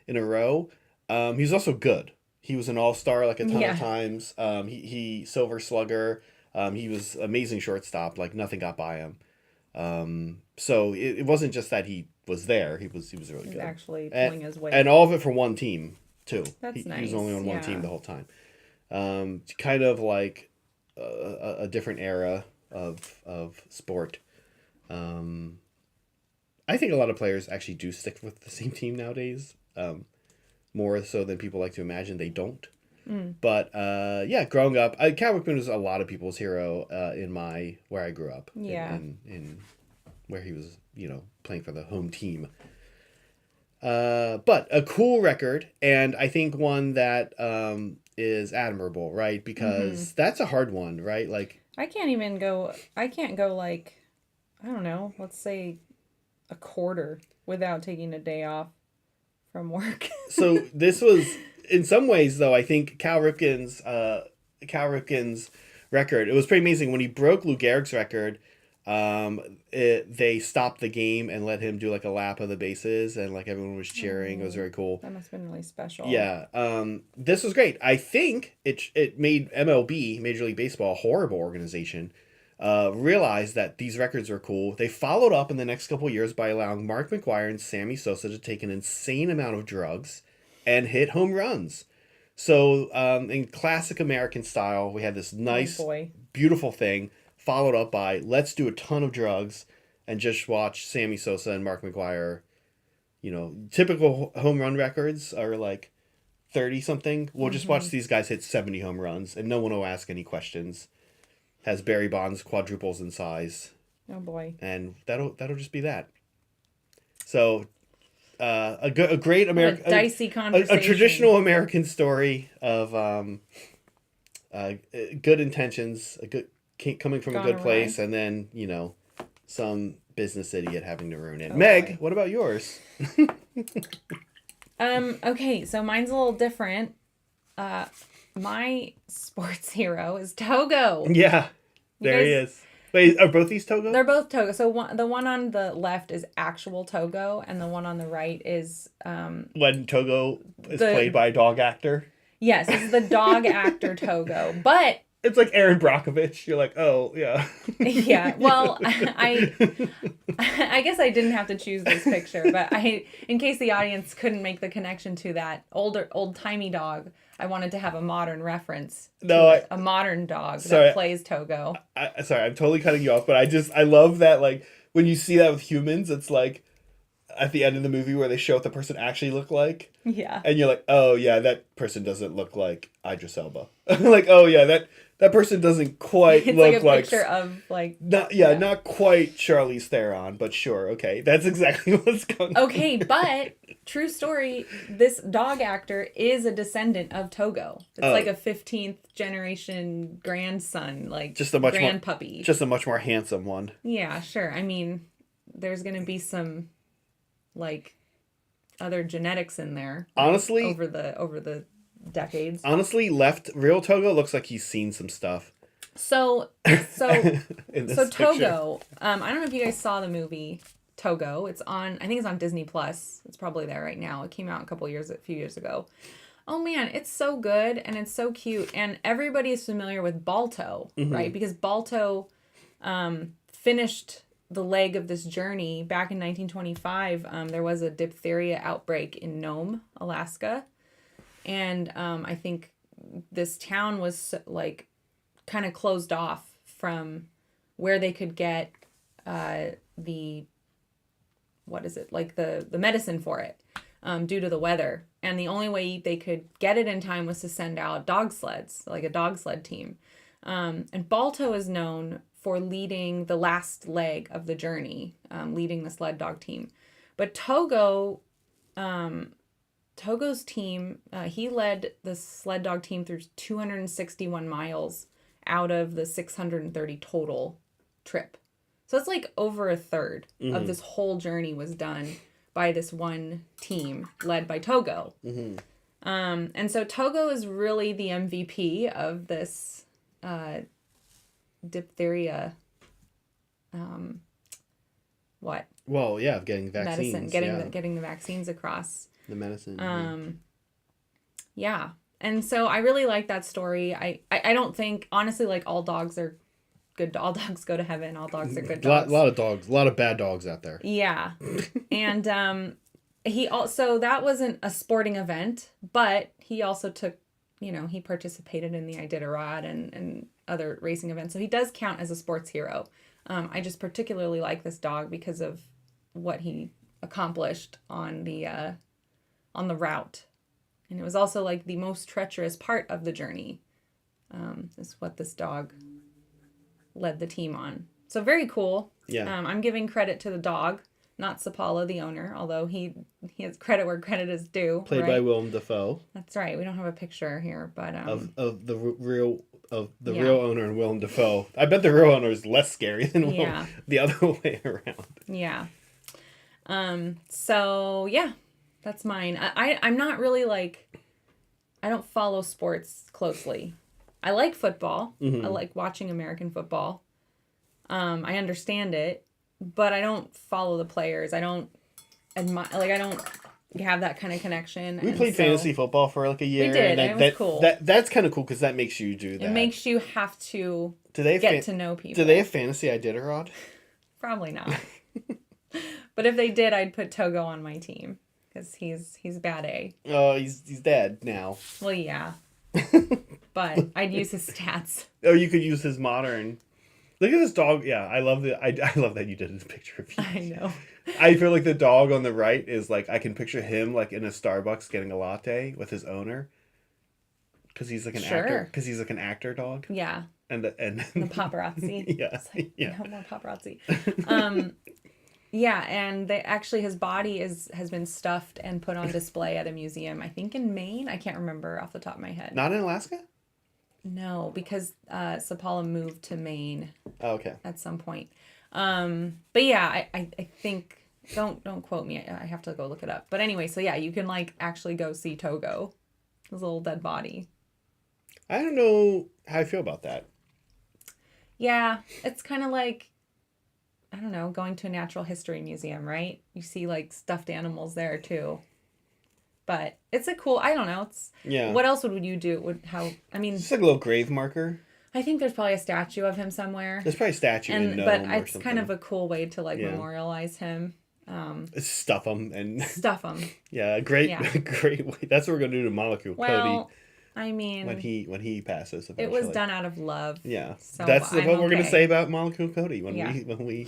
in a row, he was also good. He was an all-star like a ton of times. He Silver Slugger. He was amazing shortstop. Like nothing got by him. So it wasn't just that he was there. He was really good. Actually pulling his weight. And all of it for one team too. That's nice. He was only on one team the whole time. Kind of like a different era of sport. I think a lot of players actually do stick with the same team nowadays. More so than people like to imagine. They don't. But growing up, Cal Ripken was a lot of people's hero in where I grew up. Yeah. In where he was, playing for the home team. But a cool record, and I think one that is admirable, right? Because that's a hard one, right? Like I can't go like, I don't know, let's say a quarter without taking a day off from work. So this was, in some ways, though, I think Cal Ripken's record, it was pretty amazing. When he broke Lou Gehrig's record, they stopped the game and let him do like a lap of the bases, and like everyone was cheering. It was very cool. That must have been really special. Yeah. This was great. I think it made MLB, Major League Baseball, a horrible organization, realize that these records were cool. They followed up in the next couple of years by allowing Mark McGwire and Sammy Sosa to take an insane amount of drugs and hit home runs. So in classic American style, we had this nice, beautiful thing, followed up by let's do a ton of drugs and just watch Sammy Sosa and Mark McGwire. Typical home run records are like 30 something. We'll just watch these guys hit 70 home runs and no one will ask any questions. Has Barry Bonds quadruples in size. Oh boy. And that'll just be that. So a great American, dicey conversation. A traditional American story of good intentions, coming from a good place, and then some business idiot having to ruin it. Meg, what about yours? Okay, so mine's a little different. My sports hero is Togo. Yeah, there he is. Wait, are both these Togo? They're both Togo. So the one on the left is actual Togo, and the one on the right is when Togo is played by a dog actor. Yes, this is the dog actor Togo, but it's like Aaron Brockovich. You're like, oh yeah. Yeah. Well, I guess I didn't have to choose this picture, but in case the audience couldn't make the connection to that old timey dog, I wanted to have a modern reference. A modern dog that plays Togo. Sorry, I'm totally cutting you off, but I love that, like, when you see that with humans, it's like at the end of the movie where they show what the person actually looked like. Yeah. And you're like, oh yeah, that person doesn't look like Idris Elba. Like, oh yeah, that person doesn't quite it's look like a picture of like not quite Charlize Theron, but sure, okay, that's exactly what's going on. Okay, but true story, this dog actor is a descendant of Togo. It's like a 15th generation grandson, like just a grandpuppy. Just a much more handsome one. Yeah, sure. I mean, there's gonna be some like other genetics in there. Honestly, over the decades. Honestly, real Togo looks like he's seen some stuff. So Togo. I don't know if you guys saw the movie Togo. I think it's on Disney Plus. It's probably there right now. It came out a few years ago. Oh man, it's so good and it's so cute. And everybody is familiar with Balto, right? Because Balto finished the leg of this journey back in 1925. There was a diphtheria outbreak in Nome, Alaska. And I think this town was like kind of closed off from where they could get the what is it, like the medicine for it, due to the weather. And the only way they could get it in time was to send out dog sleds, like a dog sled team. And Balto is known for leading the last leg of the journey, leading the sled dog team. But Togo's team, he led the sled dog team through 261 miles out of the 630 total trip. So it's like over a third of this whole journey was done by this one team led by Togo. And so Togo is really the MVP of this diphtheria. What? Well, yeah, of getting vaccines. Medicine, getting the vaccines across. The medicine. Yeah. And so I really like that story. I don't think, honestly, like all dogs are good. All dogs go to heaven. All dogs are good dogs. A lot of dogs. A lot of bad dogs out there. Yeah. And he also, that wasn't a sporting event, but he also took, he participated in the Iditarod and other racing events. So he does count as a sports hero. I just particularly like this dog because of what he accomplished on the route. And it was also like the most treacherous part of the journey, is what this dog led the team on. So very cool. Yeah. I'm giving credit to the dog, not Sapala, the owner, although he has credit where credit is due. Played by Willem Dafoe. That's right. We don't have a picture here, but of the real owner and Willem Dafoe. I bet the real owner is less scary than Willem, the other way around. Yeah. So yeah, that's mine. I'm not really like, I don't follow sports closely. I like football. I like watching American football. I understand it, but I don't follow the players. I don't admire, like I don't have that kind of connection. We played fantasy football for like a year. We did, and it was cool. That's kind of cool because that makes you do that. It makes you have to get to know people. Do they have fantasy Iditarod? Probably not. But if they did, I'd put Togo on my team because he's bad A. Oh, he's dead now. Well, yeah. But I'd use his stats. Oh, you could use his modern. Look at this dog. Yeah, I love that you did this picture of you. I know. I feel like the dog on the right is like, I can picture him like in a Starbucks getting a latte with his owner. Because he's like an actor. Because he's like an actor dog. Yeah. And the paparazzi. Yeah. It's like, yeah. No more paparazzi. Yeah, and his body has been stuffed and put on display at a museum, I think in Maine. I can't remember off the top of my head. Not in Alaska? No, because Sapala moved to Maine. Oh, okay. At some point. But yeah, I think, don't quote me. I have to go look it up. But anyway, so yeah, you can like actually go see Togo, his little dead body. I don't know how I feel about that. Yeah, it's kind of like, I don't know, going to a natural history museum, right? You see like stuffed animals there too. But it's a cool, I don't know. Yeah. What else would you do? It's like a little grave marker. I think there's probably a statue of him somewhere. There's probably a statue in Nome but or it's something. kind of a cool way to like memorialize him. Stuff him and stuff him. Yeah, great way. That's what we're gonna do to Molecule Cody. I mean, when he passes, eventually. It was done out of love. Yeah, so that's what we're gonna say about Molecule Cody when we.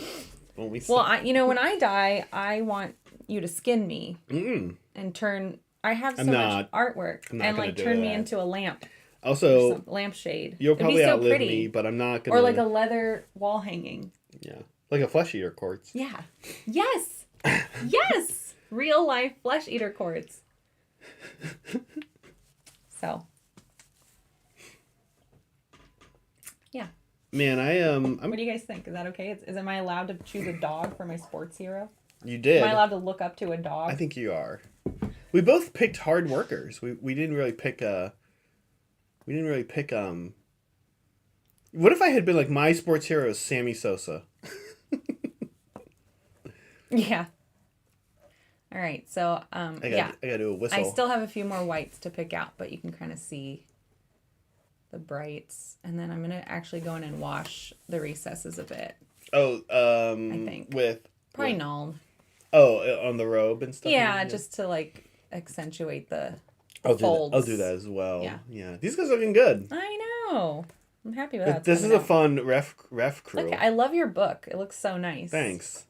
Well, when I die, I want you to skin me and turn. I have so much artwork and like turn me into a lamp. Also, lampshade. You'll probably outlive me, but I'm not gonna. Or like a leather wall hanging. Yeah, like a flesh eater quartz. Yeah. Yes. Yes. Real life flesh eater quartz. So. Yeah. Man, what do you guys think? Is that okay? Am I allowed to choose a dog for my sports hero? You did. Am I allowed to look up to a dog? I think you are. We both picked hard workers. We didn't really pick What if I had been like, my sports hero is Sammy Sosa? Yeah. All right. So I gotta do a whistle. I still have a few more whites to pick out, but you can kind of see the brights, and then I'm gonna actually go in and wash the recesses a bit. Oh, I think with probably null. Oh, on the robe and stuff. Yeah, just to like accentuate the I'll do folds. that as well. Yeah. Yeah. These guys are looking good. I know. I'm happy with how it's This is coming a out. fun ref crew. Okay, I love your book. It looks so nice. Thanks.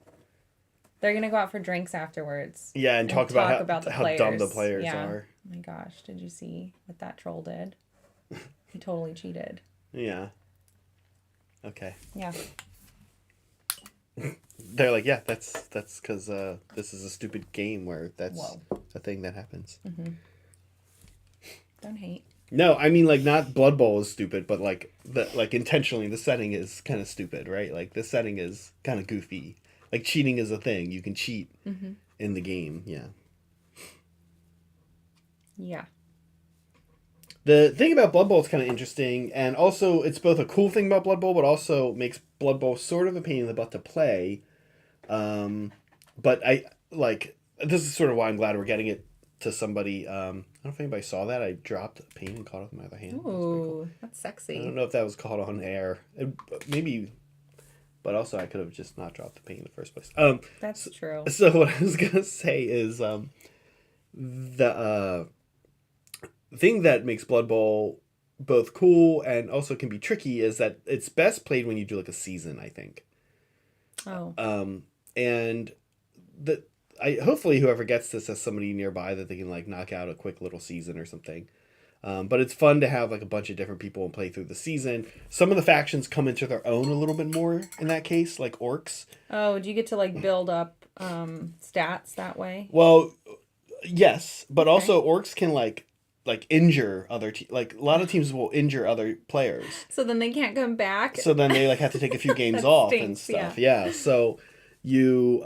They're gonna go out for drinks afterwards. Yeah, and talk about the how dumb the players yeah. are. Oh my gosh, did you see what that troll did? He totally cheated. Yeah. Okay. Yeah. They're like, yeah, that's because this is a stupid game where that's Whoa. a thing that happens. Don't hate. No, I mean like not Blood Bowl is stupid, but like intentionally the setting is kind of stupid, right? Like the setting is kind of goofy. Like cheating is a thing. You can cheat in the game. Yeah. Yeah. The thing about Blood Bowl is kind of interesting, and also it's both a cool thing about Blood Bowl, but also makes Blood Bowl sort of a pain in the butt to play. But I like this is sort of why I'm glad we're getting it to somebody. I don't know if anybody saw that. I dropped a paint and caught it with my other hand. That's pretty cool. Ooh, that's sexy. I don't know if that was caught on air. Maybe, but also I could have just not dropped the paint in the first place. That's true. So what I was gonna say is the thing that makes Blood Bowl both cool and also can be tricky is that it's best played when you do like a season, I think. Oh. And I hopefully whoever gets this has somebody nearby that they can like knock out a quick little season or something. But it's fun to have like a bunch of different people and play through the season. Some of the factions come into their own a little bit more in that case, like orcs. Oh, do you get to like build up stats that way? Well, yes, but also orcs can like injure other like a lot of teams will injure other players. So then they can't come back. So then they like have to take a few games That off stinks, and stuff. Yeah. So you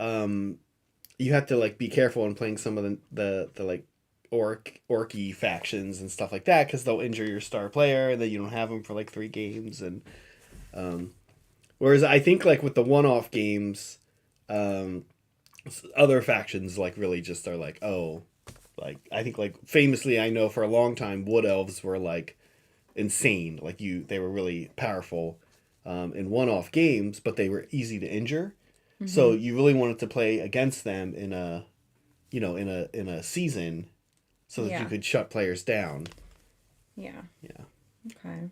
have to like be careful in playing some of the like orky factions and stuff like that because they'll injure your star player and then you don't have them for like 3 games and whereas I think like with the one-off games other factions like really just are like like I think like famously I know for a long time wood elves were like insane like they were really powerful in one-off games but they were easy to injure. So you really wanted to play against them in a season so that you could shut players down. Yeah. Yeah. Okay.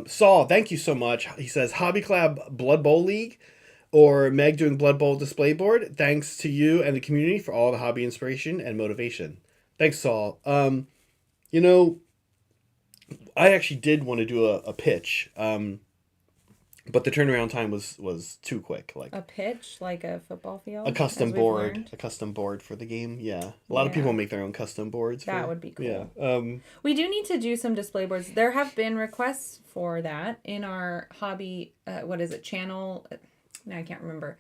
Saul, thank you so much. He says Hobby Collab Blood Bowl League or Meg doing Blood Bowl display board. Thanks to you and the community for all the hobby inspiration and motivation. Thanks, Saul. You know, I actually did want to do a pitch. But the turnaround time was too quick. Like a pitch, like a football field. A custom board for the game. Yeah, a lot of people make their own custom boards. That would be cool. Yeah. We do need to do some display boards. There have been requests for that in our hobby. What is it? Channel. No, I can't remember.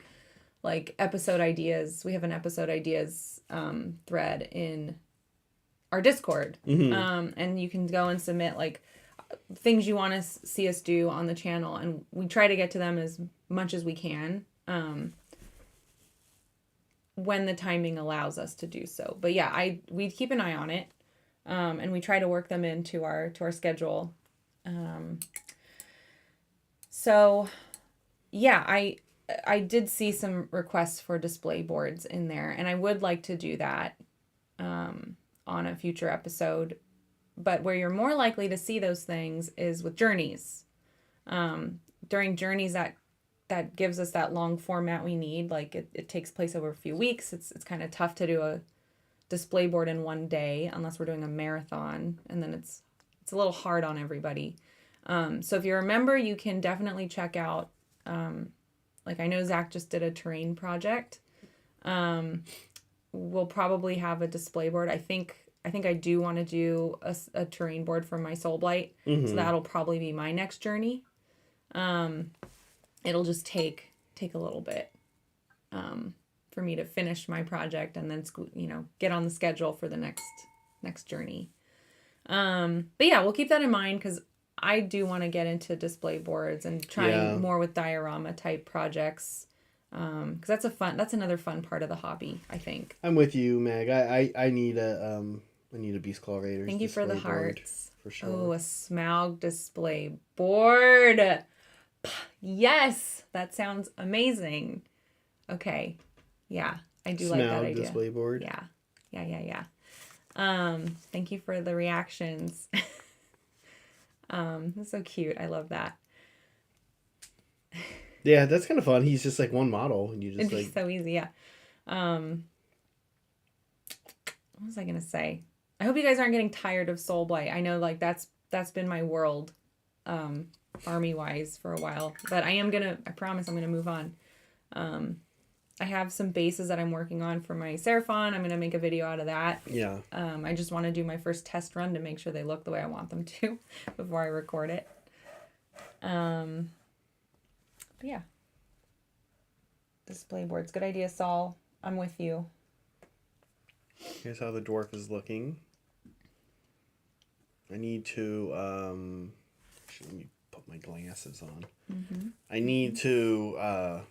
Like episode ideas. We have an episode ideas thread in our Discord, and you can go and submit like things you want to see us do on the channel, and we try to get to them as much as we can when the timing allows us to do so. But yeah, we keep an eye on it, and we try to work them into our schedule. So yeah, I did see some requests for display boards in there, and I would like to do that on a future episode. But where you're more likely to see those things is with journeys. During journeys, that gives us that long format we need. Like it takes place over a few weeks. It's kind of tough to do a display board in one day unless we're doing a marathon, and then it's a little hard on everybody. So if you remember, you can definitely check out. Like I know Zach just did a terrain project. We'll probably have a display board. I think I do want to do a terrain board for my Soul Blight. So that'll probably be my next journey. It'll just take a little bit for me to finish my project and then get on the schedule for the next journey. But yeah, we'll keep that in mind because I do want to get into display boards and trying more with diorama type projects. Because that's another fun part of the hobby, I think. I'm with you, Meg. I need a Beast Claw Raiders. Thank you for the hearts. For sure. Oh, a Smaug display board. Yes, that sounds amazing. Okay. Yeah, I do like that idea. Display board. Yeah. Thank you for the reactions. That's so cute. I love that. Yeah, that's kind of fun. He's just like one model, and you It'd just be like so easy, yeah. What was I gonna say? I hope you guys aren't getting tired of Soul Blight. I know like that's been my world, army wise for a while. But I promise I'm gonna move on. I have some bases that I'm working on for my Seraphon. I'm gonna make a video out of that. yeah. I just want to do my first test run to make sure they look the way I want them to before I record it. But yeah. Display boards. Good idea, Saul. I'm with you. Here's how the dwarf is looking. I need to actually, let me put my glasses on. Mm-hmm. I need to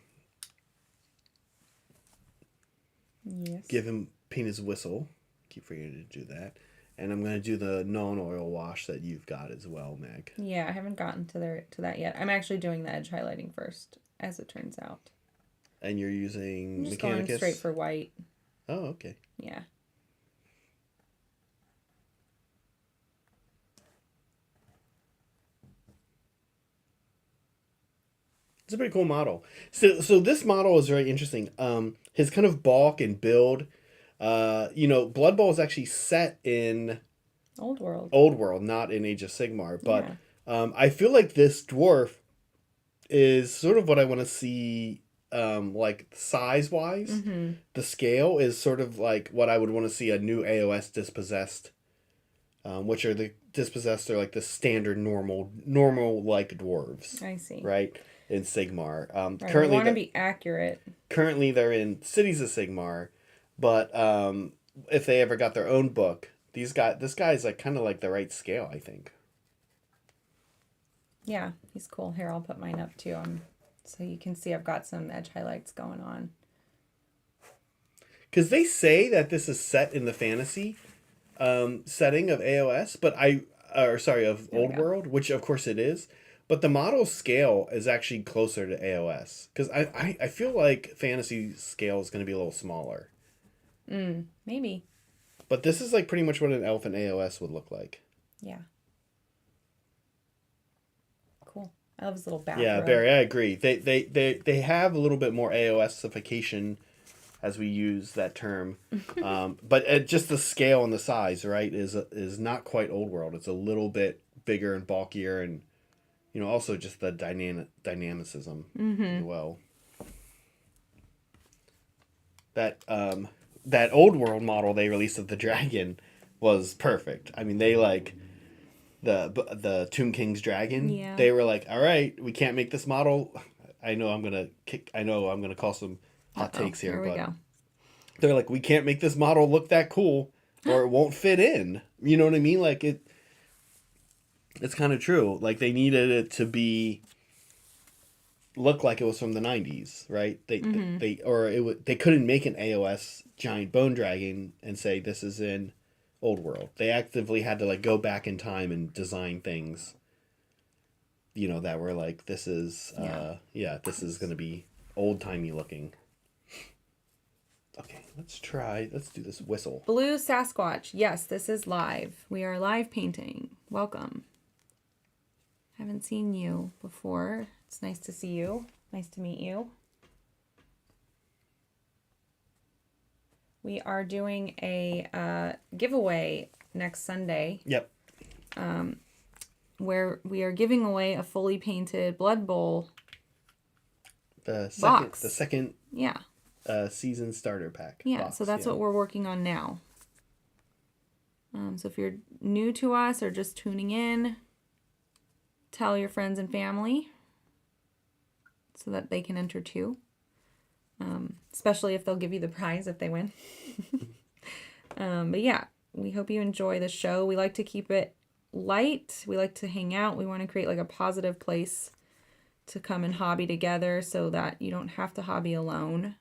Yes. give him paint his whistle. Keep forgetting to do that. And I'm gonna do the non-oil wash that you've got as well, Meg. Yeah, I haven't gotten to that yet. I'm actually doing the edge highlighting first, as it turns out. And you're using I'm just Mechanicus? going straight for white. Oh, okay. Yeah. It's a pretty cool model. So this model is very interesting. His kind of bulk and build. Blood Bowl is actually set in Old World. Old World, not in Age of Sigmar. But Yeah. I feel like this dwarf is sort of what I want to see. Like size wise, Mm-hmm. the scale is sort of like what I would want to see a new AOS Dispossessed. Which are the Dispossessed are like the standard normal like dwarves. I see. Right. In Sigmar. Right, Currently, we want to be accurate. currently they're in Cities of Sigmar, but if they ever got their own book, this guy's like kind of like the right scale, I think. Yeah, he's cool. Here, I'll put mine up too. So you can see I've got some edge highlights going on. Because they say that this is set in the fantasy setting of AOS, of Old World, which of course it is. But the model scale is actually closer to AOS. Because I feel like fantasy scale is going to be a little smaller. Maybe. But this is like pretty much what an elf in AOS would look like. Yeah. Cool. I love his little bathrobe. Yeah, Barry, I agree. They have a little bit more AOSification, as we use that term. But just the scale and the size, right, is not quite Old World. It's a little bit bigger and bulkier, and also just the dynamicism as well. That Old World model they released of the dragon was perfect. I mean, they like the Tomb King's dragon. Yeah. They were like, all right, we can't make this model. I know I'm gonna call some hot takes here, we but go. they're like, we can't make this model look that cool, or it won't fit in. You know what I mean? Like it's kind of true. Like they needed it to look like it was from the 90s, right? They couldn't make an AOS giant bone dragon and say this is in Old World. They actively had to like go back in time and design things that were like, this is this is going to be old-timey looking. Okay, let's do this whistle. Blue Sasquatch. Yes, this is live. We are live painting. Welcome. Haven't seen you before. It's nice to see you. Nice to meet you. We are doing a giveaway next Sunday. Yep. Where we are giving away a fully painted Blood Bowl The box. second Yeah. season starter pack. Yeah, box, so that's what we're working on now. So if you're new to us or just tuning in, tell your friends and family so that they can enter too. Especially if they'll give you the prize if they win. But yeah, we hope you enjoy the show. We like to keep it light. We like to hang out. We want to create like a positive place to come and hobby together so that you don't have to hobby alone.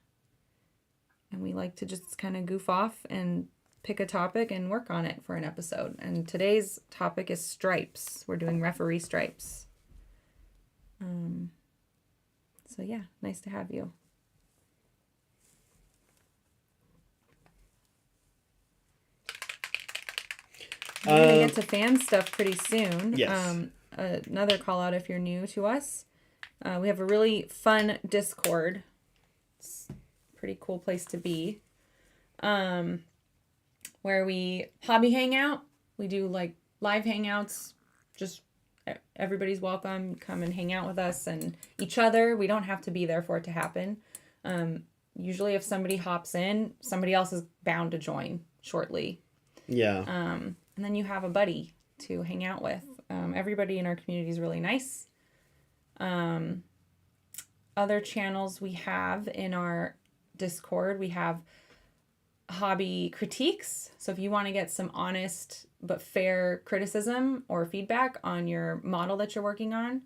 And we like to just kind of goof off and pick a topic and work on it for an episode. And today's topic is stripes. We're doing referee stripes. So yeah, nice to have you. We're gonna get to fan stuff pretty soon. Yes. Another call out if you're new to us. We have a really fun Discord. It's a pretty cool place to be. Where we hobby hang out. We do like live hangouts. Just everybody's welcome. Come and hang out with us and each other. We don't have to be there for it to happen. Usually if somebody hops in, somebody else is bound to join shortly. Yeah. And then you have a buddy to hang out with. Everybody in our community is really nice. Other channels we have in our Discord, we have hobby critiques. So if you want to get some honest but fair criticism or feedback on your model that you're working on,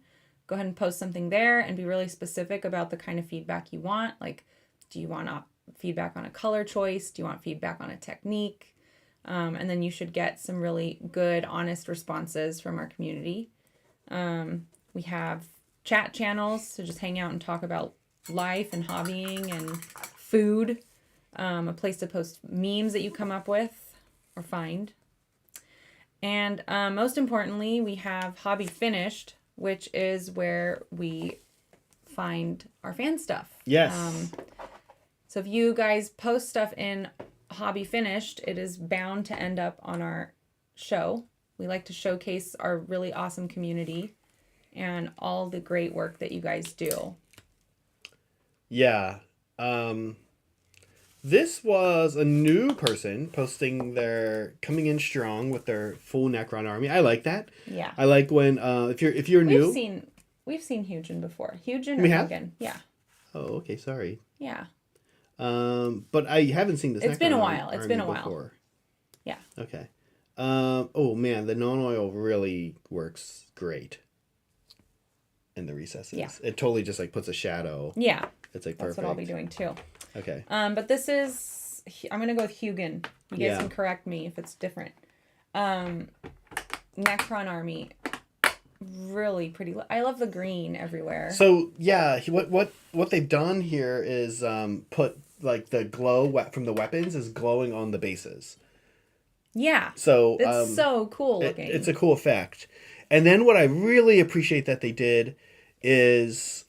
go ahead and post something there and be really specific about the kind of feedback you want. Like, do you want feedback on a color choice? Do you want feedback on a technique? And then you should get some really good, honest responses from our community. We have chat channels to just hang out and talk about life and hobbying and food. A place to post memes that you come up with or find. And most importantly, we have Hobby Finished, which is where we find our fan stuff. Yes. So if you guys post stuff in Hobby Finished, it is bound to end up on our show. We like to showcase our really awesome community and all the great work that you guys do. Yeah. This was a new person posting coming in strong with their full Necron army. I like that. Yeah. I like when if you're new. We've seen Hugin before. Hugin We or have? Hugin. Yeah. Oh, okay, sorry. Yeah. But I haven't seen this. It's been a Necron while. It's been a army while. before. Yeah. Okay. Oh man, the non-oil really works great in the recesses. Yeah. It totally just like puts a shadow. Yeah. It's like That's perfect. what I'll be doing too. Okay. But this is, I'm going to go with Hugin. You guys can correct me if it's different. Necron army. Really pretty. I love the green everywhere. So yeah, what they've done here is put like the glow from the weapons is glowing on the bases. Yeah. So it's so cool looking. It's a cool effect. And then what I really appreciate that they did is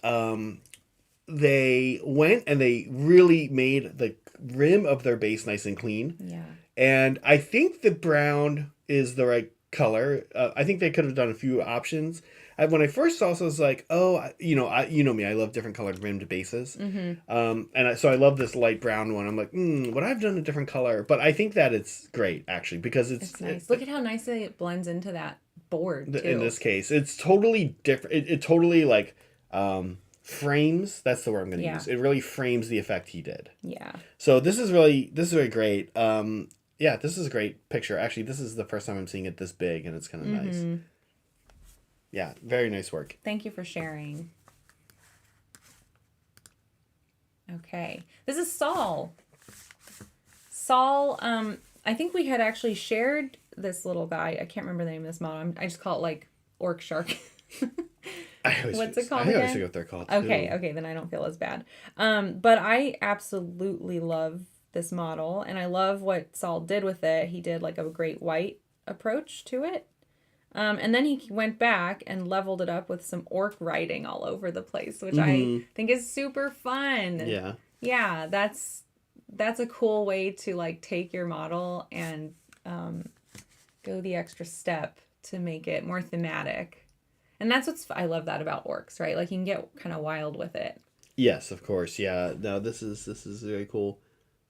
they went and they really made the rim of their base nice and clean. Yeah. And I think the brown is the right color. I think they could have done a few options. When I first saw this, I was like, oh, you know me, I love different colored rimmed bases. Mm-hmm. So I love this light brown one. I'm like, would I have done a different color? But I think that it's great, actually, because it's nice. Look at how nicely it blends into that board, too. In this case, it's totally different. It totally, like, frames. That's the word I'm going to use. It really frames the effect he did. Yeah. So this is really great. Yeah, this is a great picture. Actually, this is the first time I'm seeing it this big, and it's kind of nice. Yeah, very nice work. Thank you for sharing. Okay. This is Saul. Saul, I think we had actually shared this little guy. I can't remember the name of this model. I just call it like Orc Shark. What's it called again? I always forget what they're called. Okay, then I don't feel as bad. But I absolutely love this model, and I love what Saul did with it. He did like a great white approach to it. And then he went back and leveled it up with some orc writing all over the place, which I think is super fun. Yeah. Yeah, that's a cool way to like take your model and go the extra step to make it more thematic. And that's I love that about orcs, right? Like you can get kind of wild with it. Yes, of course. Yeah. No, this is very cool.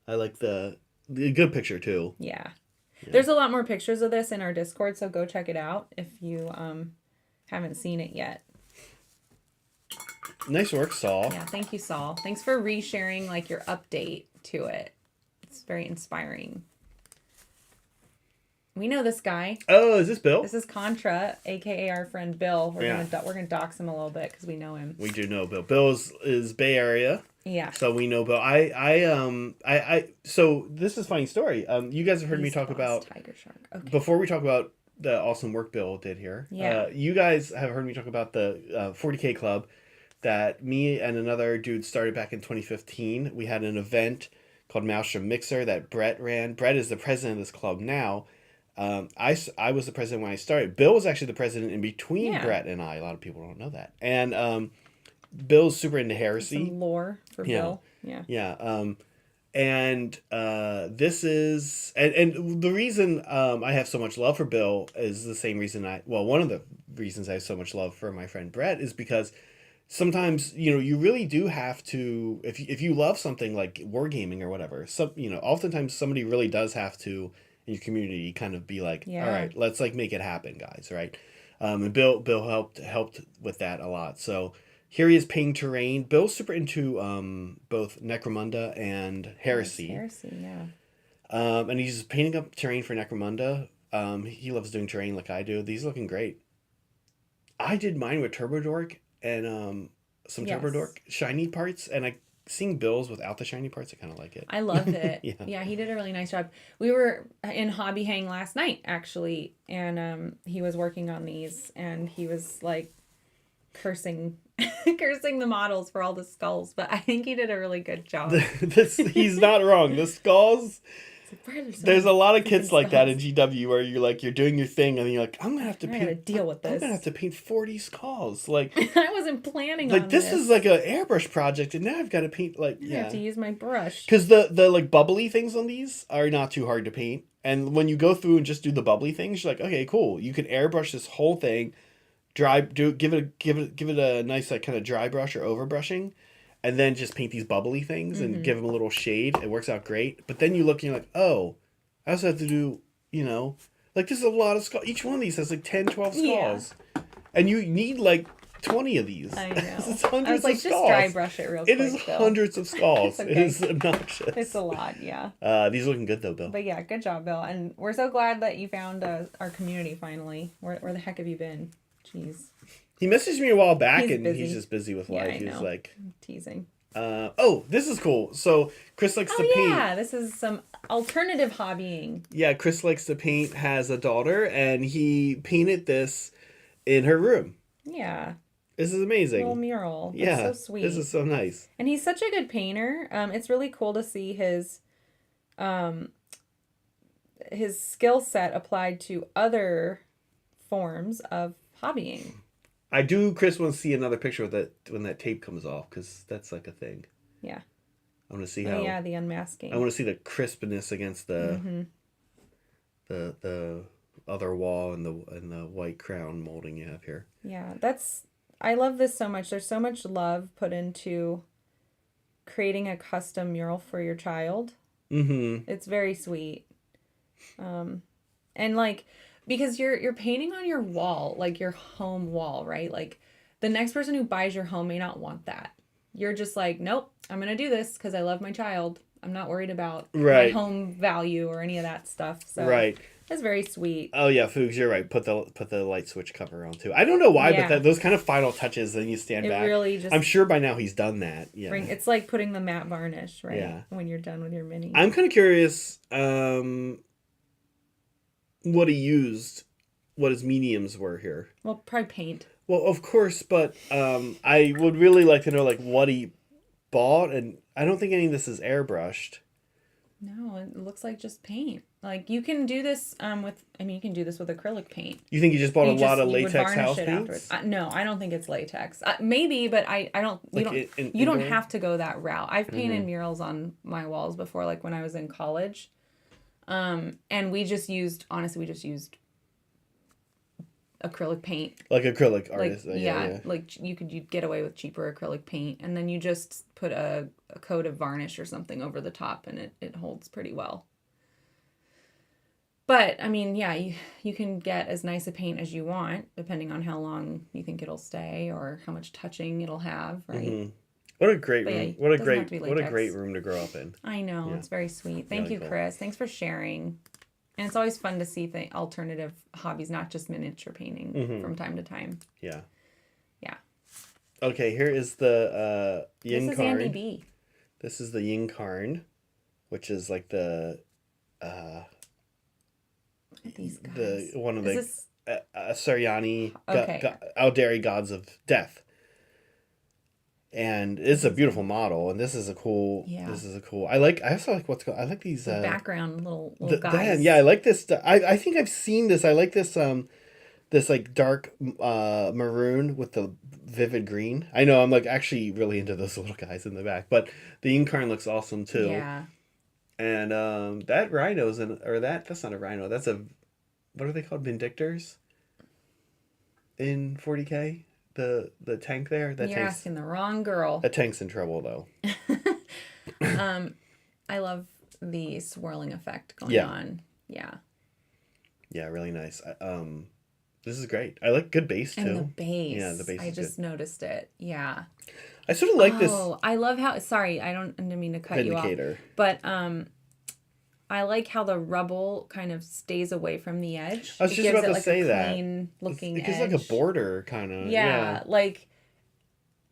I like the good picture too. Yeah. There's a lot more pictures of this in our Discord, so go check it out if you haven't seen it yet. Nice work, Saul. Yeah, thank you, Saul. Thanks for resharing like your update to it. It's very inspiring. We know this guy. Oh, is this Bill? This is Contra, aka our friend Bill. We're gonna dox him a little bit because we know him. We do know Bill. Bill is Bay Area. Yeah. So we know Bill. So this is a funny story. You guys have heard me talk about Tiger Shark. Okay. Before we talk about the awesome work Bill did here. Yeah. You guys have heard me talk about the 40K Club that me and another dude started back in 2015. We had an event called Maelstrom Mixer that Brett ran. Brett is the president of this club now. I was the president when I started. Bill was actually the president in between Yeah. Brett and I. A lot of people don't know that. And Bill's super into heresy. Some lore for Yeah. Bill. Yeah. Yeah. And this is and the reason I have so much love for Bill is the same reason one of the reasons I have so much love for my friend Brett is because sometimes you really do have to if you love something like wargaming or whatever, oftentimes somebody really does have to in your community kind of be like, Yeah. all right, let's like make it happen, guys, right? And Bill helped with that a lot. So here he is painting terrain. Bill's super into both Necromunda and Heresy. Heresy, yeah. And he's painting up terrain for Necromunda. He loves doing terrain like I do. These are looking great. I did mine with Turbo Dork and some Yes. Turbo Dork shiny parts, and seeing Bill's without the shiny parts, I kind of like it. I loved it. Yeah. Yeah, he did a really nice job. We were in Hobby Hang last night, actually, and he was working on these, and he was like cursing the models for all the skulls, but I think he did a really good job. He's not wrong. The skulls. It's like, why are there so There's a many lot of freaking kids like that in skulls? GW where you're doing your thing and then you're like, I'm gonna have to I gotta paint. deal with I'm this. gonna have to paint 40 skulls. Like I wasn't planning on this is like an airbrush project, and now I've got to paint like I have to use my brush. Because the like bubbly things on these are not too hard to paint, and when you go through and just do the bubbly things, you're like, okay, cool. You can airbrush this whole thing, give it a nice like kind of dry brush or overbrushing, and then just paint these bubbly things and give them a little shade. It works out great. But then you look and you're like, oh, I also have to do like this is a lot of skulls. Each one of these has like 10, 12 skulls, and you need like 20 of these. I know. It's hundreds I was like, of just skulls. dry brush it real quick. It is Bill. hundreds of skulls. It's It okay. is obnoxious. It's a lot, yeah. These are looking good though, Bill. But yeah, good job, Bill. And we're so glad that you found our community finally. Where the heck have you been? Jeez. He messaged me a while back, He's and busy. he's just busy with Yeah, life. I He was know. like, I'm teasing. oh, this is cool. So Chris likes to paint. Yeah, this is some alternative hobbying. Yeah, Chris likes to paint, has a daughter, and he painted this in her room. Yeah. This is amazing. Little mural. That's Yeah, so sweet. this is so nice. And he's such a good painter. It's really cool to see his skill set applied to other forms of hobbying. I do, Chris, want to see another picture of that when that tape comes off, because that's like a thing. Yeah. I want to see Oh how. yeah, the unmasking. I want to see the crispness against the the other wall and the white crown molding you have here. Yeah, I love this so much. There's so much love put into creating a custom mural for your child. Mm-hmm. It's very sweet. And like because you're painting on your wall, like your home wall, right? Like the next person who buys your home may not want that. You're just like, nope, I'm going to do this because I love my child. I'm not worried about my home value or any of that stuff. So right. That's very sweet. Oh yeah, Fugs, you're right. Put the light switch cover on too. I don't know why, Yeah. but those kind of final touches, then you stand It back. really just I'm sure by now he's done that. Yeah. it's like putting the matte varnish, right? Yeah. When you're done with your mini. I'm kind of curious what he used, what his mediums were here. Well, probably paint. Well, of course, but I would really like to know like what he bought, and I don't think any of this is airbrushed. No, it looks like just paint. Like you can do this you can do this with acrylic paint. You think he just bought a lot of you would latex varnish house it paints? afterwards. No, I don't think it's latex. Maybe, but I don't. Like You don't indoor? have to go that route. I've painted murals on my walls before, like when I was in college, and we just used acrylic paint. Like acrylic Like artists. Yeah. like you'd get away with cheaper acrylic paint, and then you just put a coat of varnish or something over the top, and it holds pretty well. But I mean, yeah, you can get as nice a paint as you want, depending on how long you think it'll stay or how much touching it'll have, right? Mhm. What a great But yeah, room! it What a doesn't have to be great latex. room to grow up in. I know, Yeah. it's very sweet. Thank Really you, cool. Chris. Thanks for sharing. And it's always fun to see alternative hobbies, not just miniature painting from time to time. Yeah. Yeah. Okay, here is the Yin This is Andy Karn. B. This is the Yin Karn, which is like the These guys. one of Is the this Saryani Okay. Aldari gods of death. and it's a beautiful model. And this is a cool. Yeah. This is a cool. I also like what's called. I like these. The background little guys. Yeah, I like this. I think I've seen this. I like this. This like dark maroon with the vivid green. I know I'm like actually really into those little guys in the back, but the Incarn looks awesome too. Yeah. And that rhino's that's not a rhino. That's a, what are they called? Vindictors in 40K. The tank there. You're asking the wrong girl. That tank's in trouble though. I love the swirling effect going on. Yeah. Yeah, really nice. This is great. I like good bass too. And the bass. Yeah, the bass I is just good. noticed it. Yeah. I sort of like this. Oh, I love how. Sorry, I didn't mean to cut Vindicator. you off. But I like how the rubble kind of stays away from the edge. I was just about to say that. Clean looking It's edge. like a border kind of. Yeah, like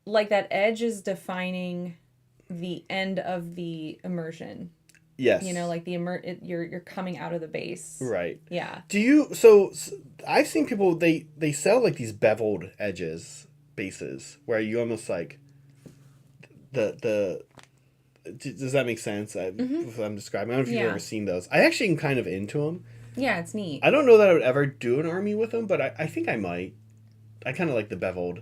that edge is defining the end of the immersion. Yes. You know, like you're coming out of the base. Right. Yeah. Do you? So I've seen people they sell like these beveled edges bases where you almost like the. Does that make sense? If I'm describing, I don't know if you've ever seen those. I actually am kind of into them. Yeah, it's neat. I don't know that I would ever do an army with them, but I think I might. I kind of like the beveled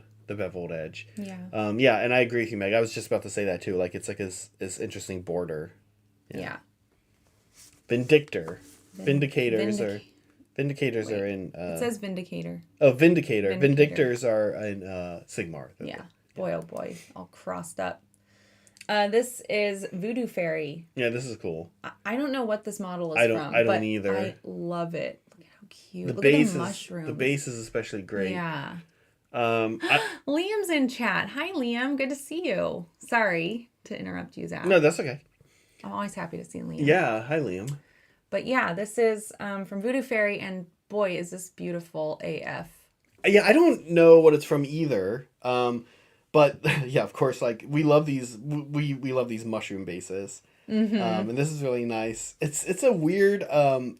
edge. Yeah. Yeah, and I agree with you, Meg. I was just about to say that too. Like it's like this interesting border. Yeah. Vindictor. Vindicators are in. It says Vindicator. Oh, Vindicator. Vindictors are in Sigmar. Yeah. Boy, oh boy, all crossed up. This is Voodoo Fairy. Yeah, this is cool. I don't know what this model is from. I don't but either. I love it. Look at how cute. The Look base at the is mushrooms. the base is especially great. Yeah. I, Liam's in chat. Hi, Liam. Good to see you. Sorry to interrupt you, Zach. no, that's okay. I'm always happy to see Liam. Yeah, hi Liam. But yeah, this is from Voodoo Fairy, and boy, is this beautiful AF. Yeah, I don't know what it's from either. But yeah, of course, like we love these. We love these mushroom bases. Mm-hmm. And this is really nice. It's a weird.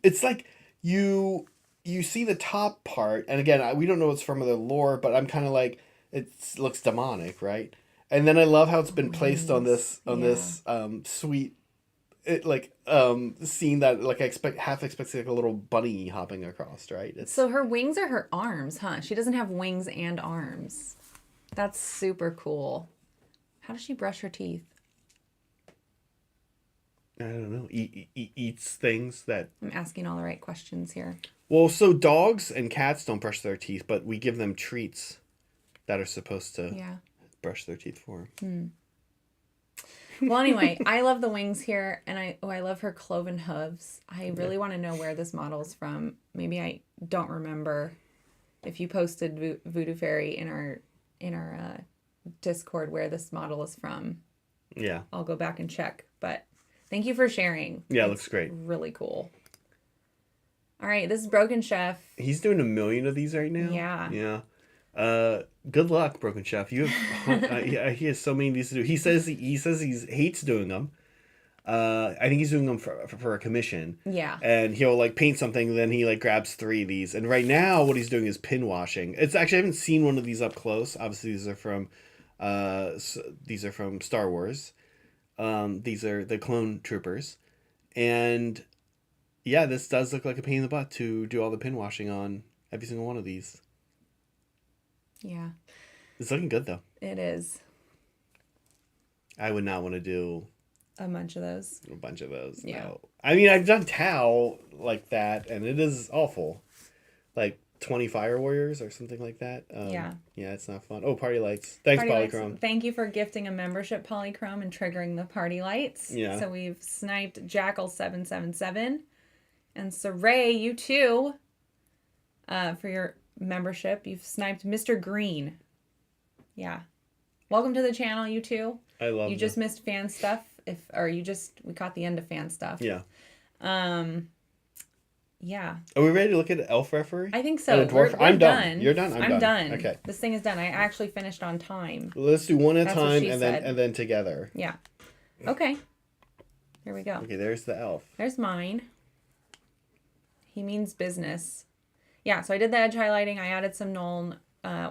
It's like you see the top part, and again, we don't know what's from the lore, but I'm kind of like it looks demonic, right? And then I love how it's been placed on this sweet. Scene that like I half expect like a little bunny hopping across, right? So her wings are her arms, huh? She doesn't have wings and arms. That's super cool. How does she brush her teeth? I don't know. Eats things that. I'm asking all the right questions here. Well, so dogs and cats don't brush their teeth, but we give them treats that are supposed to brush their teeth for them. Well, anyway, I love the wings here, and I love her cloven hooves. I really want to know where this model is from. Maybe I don't remember if you posted Voodoo Fairy in our Discord where this model is from. Yeah. I'll go back and check, but thank you for sharing. Yeah, it looks great. Really cool. All right, this is Broken Chef. He's doing 1 million of these right now. Yeah. Yeah. Good luck, Broken Chef. You have he has so many of these to do. He says he hates doing them. I think he's doing them for a commission. Yeah. And he'll like paint something, then he like grabs 3 of these. And right now, what he's doing is pin washing. It's actually, I haven't seen one of these up close. Obviously, these are from Star Wars. These are the clone troopers, and yeah, this does look like a pain in the butt to do all the pin washing on every single one of these. Yeah. It's looking good though. It is. I would not want to do A bunch of those. a bunch of those. Yeah. No. I mean, I've done Tau like that, and it is awful. Like 20 Fire Warriors or something like that. Yeah. Yeah, it's not fun. Oh, party lights. Thanks, Polychrome. Thank you for gifting a membership, Polychrome, and triggering the party lights. Yeah. So we've sniped Jackal777. And Saray, you too, for your membership. You've sniped Mr. Green. Yeah. Welcome to the channel, you two. I love You just missed fan stuff. We caught the end of fan stuff. Yeah. Yeah. Are we ready to look at Elf Referee? I think so. We're I'm done. You're done? I'm done. Okay. This thing is done. I actually finished on time. Let's do one at a That's what time she said. and then together. Yeah. Okay. Here we go. Okay, there's the elf. There's mine. He means business. Yeah, so I did the edge highlighting. I added some Nuln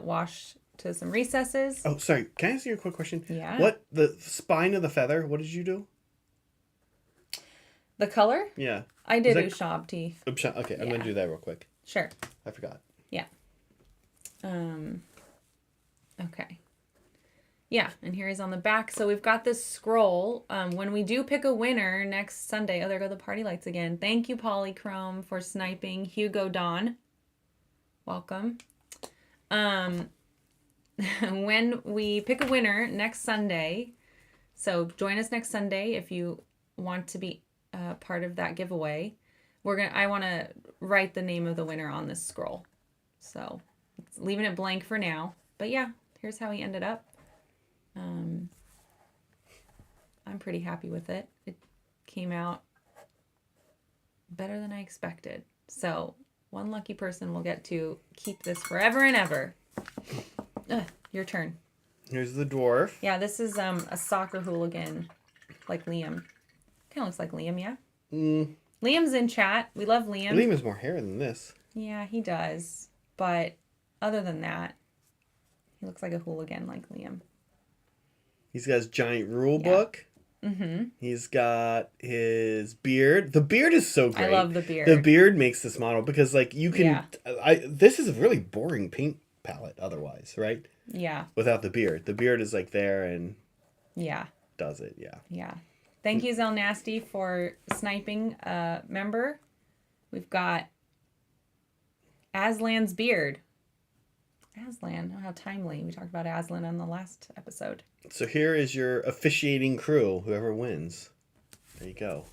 wash to some recesses. Oh, sorry. Can I ask you a quick question? Yeah. What, the spine of the feather, what did you do? The color? Yeah. I did that- Ushab tea. Okay, I'm going Yeah. to do that real quick. Sure. I forgot. Yeah. Okay. Yeah, and here he's on the back. So we've got this scroll. When we do pick a winner next Sunday, oh, there go the party lights again. Thank you, Polychrome, for sniping. Hugo Dawn, welcome. When we pick a winner next Sunday, so join us next Sunday if you want to be part of that giveaway. I want to write the name of the winner on this scroll. So leaving it blank for now. But yeah, here's how he ended up. I'm pretty happy with it. It came out better than I expected. So one lucky person will get to keep this forever and ever. Your turn. Here's the dwarf. Yeah, this is a soccer hooligan like Liam. Kind of looks like Liam, yeah? Liam's in chat. We love Liam. Liam has more hair than this. Yeah, he does. But other than that, he looks like a hooligan like Liam. He's got his giant rule book. Mm-hmm. He's got his beard. The beard is so great. I love the beard. The beard makes this model because, like, you can... Yeah. This is a really boring paint palette otherwise, right? Yeah. Without the beard. The beard is, like, there and... Yeah. Does it, yeah. Yeah. Thank you, Zell Nasty, for sniping a member. We've got Aslan's beard. Aslan. Oh, how timely. We talked about Aslan on the last episode. So here is your officiating crew, whoever wins. There you go.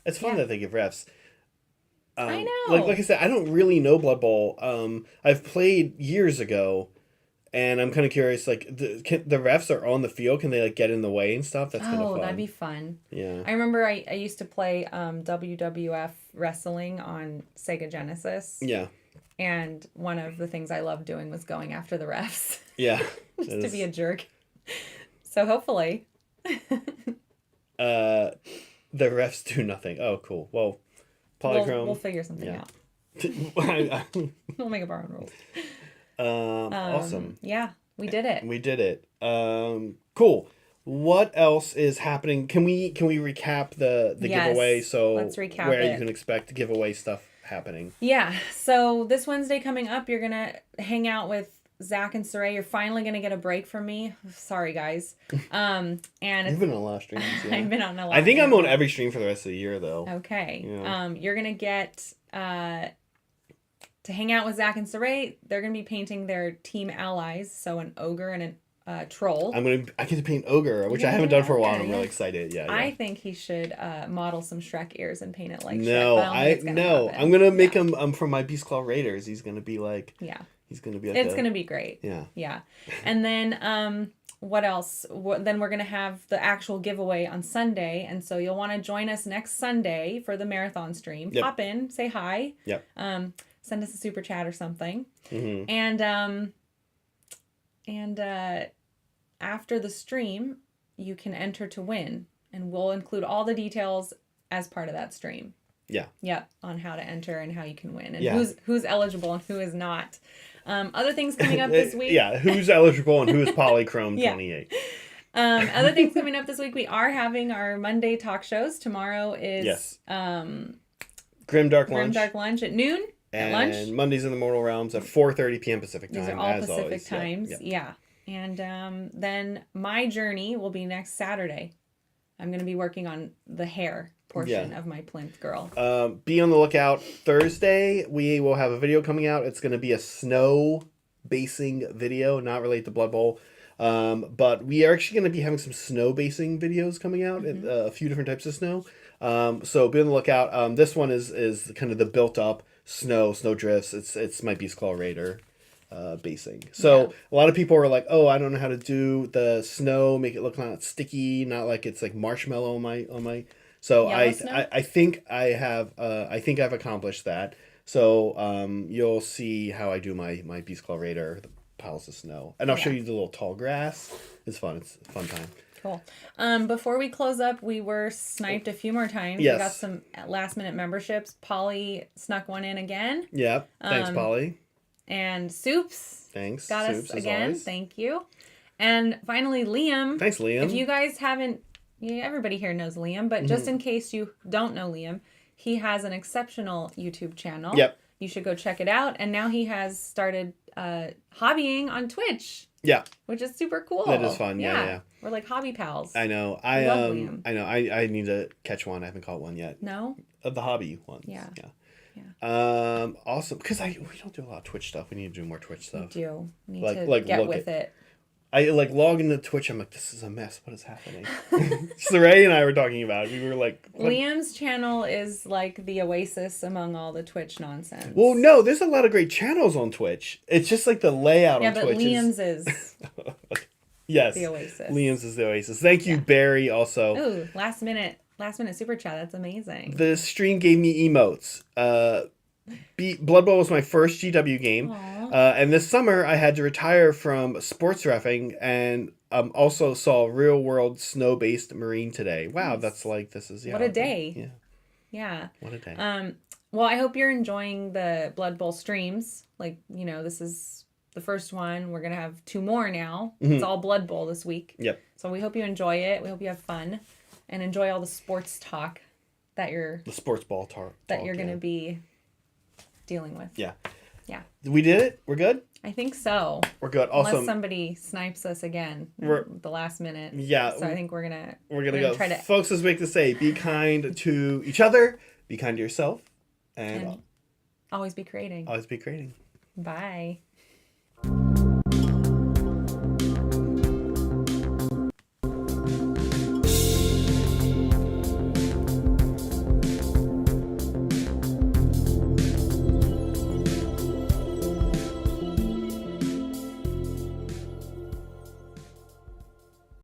It's fun that they give refs. I know. Like I said, I don't really know Blood Bowl. I've played years ago, and I'm kind of curious. Like the refs are on the field. Can they like get in the way and stuff? That's kind of fun. That'd be fun. Yeah. I remember I used to play WWF wrestling on Sega Genesis. Yeah. And one of the things I loved doing was going after the refs. Yeah. Just to be a jerk. So hopefully. The refs do nothing. Oh, cool. Well, Polychrome. We'll figure something out. We'll make up our own rules. Awesome. Yeah, we did it. We did it. Cool. What else is happening? Can we recap the giveaway? So let's recap where it. you can expect giveaway stuff happening. Yeah. So this Wednesday coming up, you're gonna hang out with Zach and Saray. You're finally gonna get a break from me. Sorry, guys. And You've been on a lot of streams. Yeah. I've been on a lot. I think I'm on every stream for the rest of the year, though. Okay. Yeah. You're gonna get to hang out with Zach and Saray. They're gonna be painting their team allies, so an ogre and a troll. I get to paint ogre, which I haven't done for a while. And I'm really excited. Yeah. I think he should model some Shrek ears and paint it like Shrek. No, I'm gonna make him from my Beast Claw Raiders. He's gonna be like. Yeah. He's gonna be. Like it's gonna be great. Yeah. Yeah, and then what else? Then we're gonna have the actual giveaway on Sunday, and so you'll want to join us next Sunday for the marathon stream. Yep. Pop in, say hi. Yep. Send us a super chat or something. Mm-hmm. And after the stream, you can enter to win, and we'll include all the details as part of that stream. Yeah. Yep, on how to enter and how you can win, and Yeah. who's eligible and who is not. Other things coming up this week. Yeah, who's eligible and who is Polychrome 28. Other things coming up this week. We are having our Monday talk shows. Tomorrow is Yes. Grimdark Lunch. Grimdark Lunch at noon. And at lunch. Mondays in the Mortal Realms at 4:30 p.m. Pacific time. These are all as Pacific always. times. Yep. Yeah. And then my journey will be next Saturday. I'm going to be working on the hair portion of my plinth girl. Be on the lookout. Thursday, we will have a video coming out. It's going to be a snow basing video, not related to Blood Bowl. But we are actually going to be having some snow basing videos coming out, a few different types of snow. So be on the lookout. This one is kind of the built up snow drifts. It's my Beast Claw Raider basing. So a lot of people are like, oh, I don't know how to do the snow, make it look not sticky, not like it's like marshmallow on my. So I think I've accomplished that. So you'll see how I do my Beast Claw Raider, the piles of snow, and I'll show you the little tall grass. It's fun. It's a fun time. Cool. Before we close up, we were sniped a few more times. Yes. We got some last minute memberships. Polly snuck one in again. Yeah. Thanks, Polly. And Soups Thanks. got Soups, us as again. always. Thank you. And finally, Liam. Thanks, Liam. If you guys haven't, everybody here knows Liam, but just in case you don't know Liam, he has an exceptional YouTube channel. Yep. You should go check it out. And now he has started hobbying on Twitch. Yeah. Which is super cool. That is fun. Yeah. We're like hobby pals. I know. I love Liam. I know. I need to catch one. I haven't caught one yet. No? Of the hobby ones. Yeah. Awesome. Because we don't do a lot of Twitch stuff. We need to do more Twitch We stuff. do. We need Like- to like get look with it. I log into Twitch. I'm like, this is a mess. What is happening? So Ray and I were talking about it. We were like, what? Liam's channel is like the oasis among all the Twitch nonsense. Well, no, there's a lot of great channels on Twitch. It's just like the layout on but Twitch. Liam's is Yes. the oasis. Liam's is the oasis. Thank you, Barry, also. Ooh, last minute super chat. That's amazing. The stream gave me emotes. Blood Bowl was my first GW game. And this summer I had to retire from sports reffing and also saw real world snow based marine today. Wow, that's like this is What a day. Yeah. Yeah. What a day. Well, I hope you're enjoying the Blood Bowl streams. Like, this is the first one. We're gonna have 2 more now. It's all Blood Bowl this week. Yep. So we hope you enjoy it. We hope you have fun and enjoy all the sports talk that you're The sports ball talk. gonna be dealing with. Yeah. Yeah. We did it? We're good? I think so. We're good. Also, Unless somebody snipes us again at the last minute. Yeah. So I think we're gonna go. try to Folks, let's make this say, be kind to each other, be kind to yourself, and always be creating. always be creating. Bye.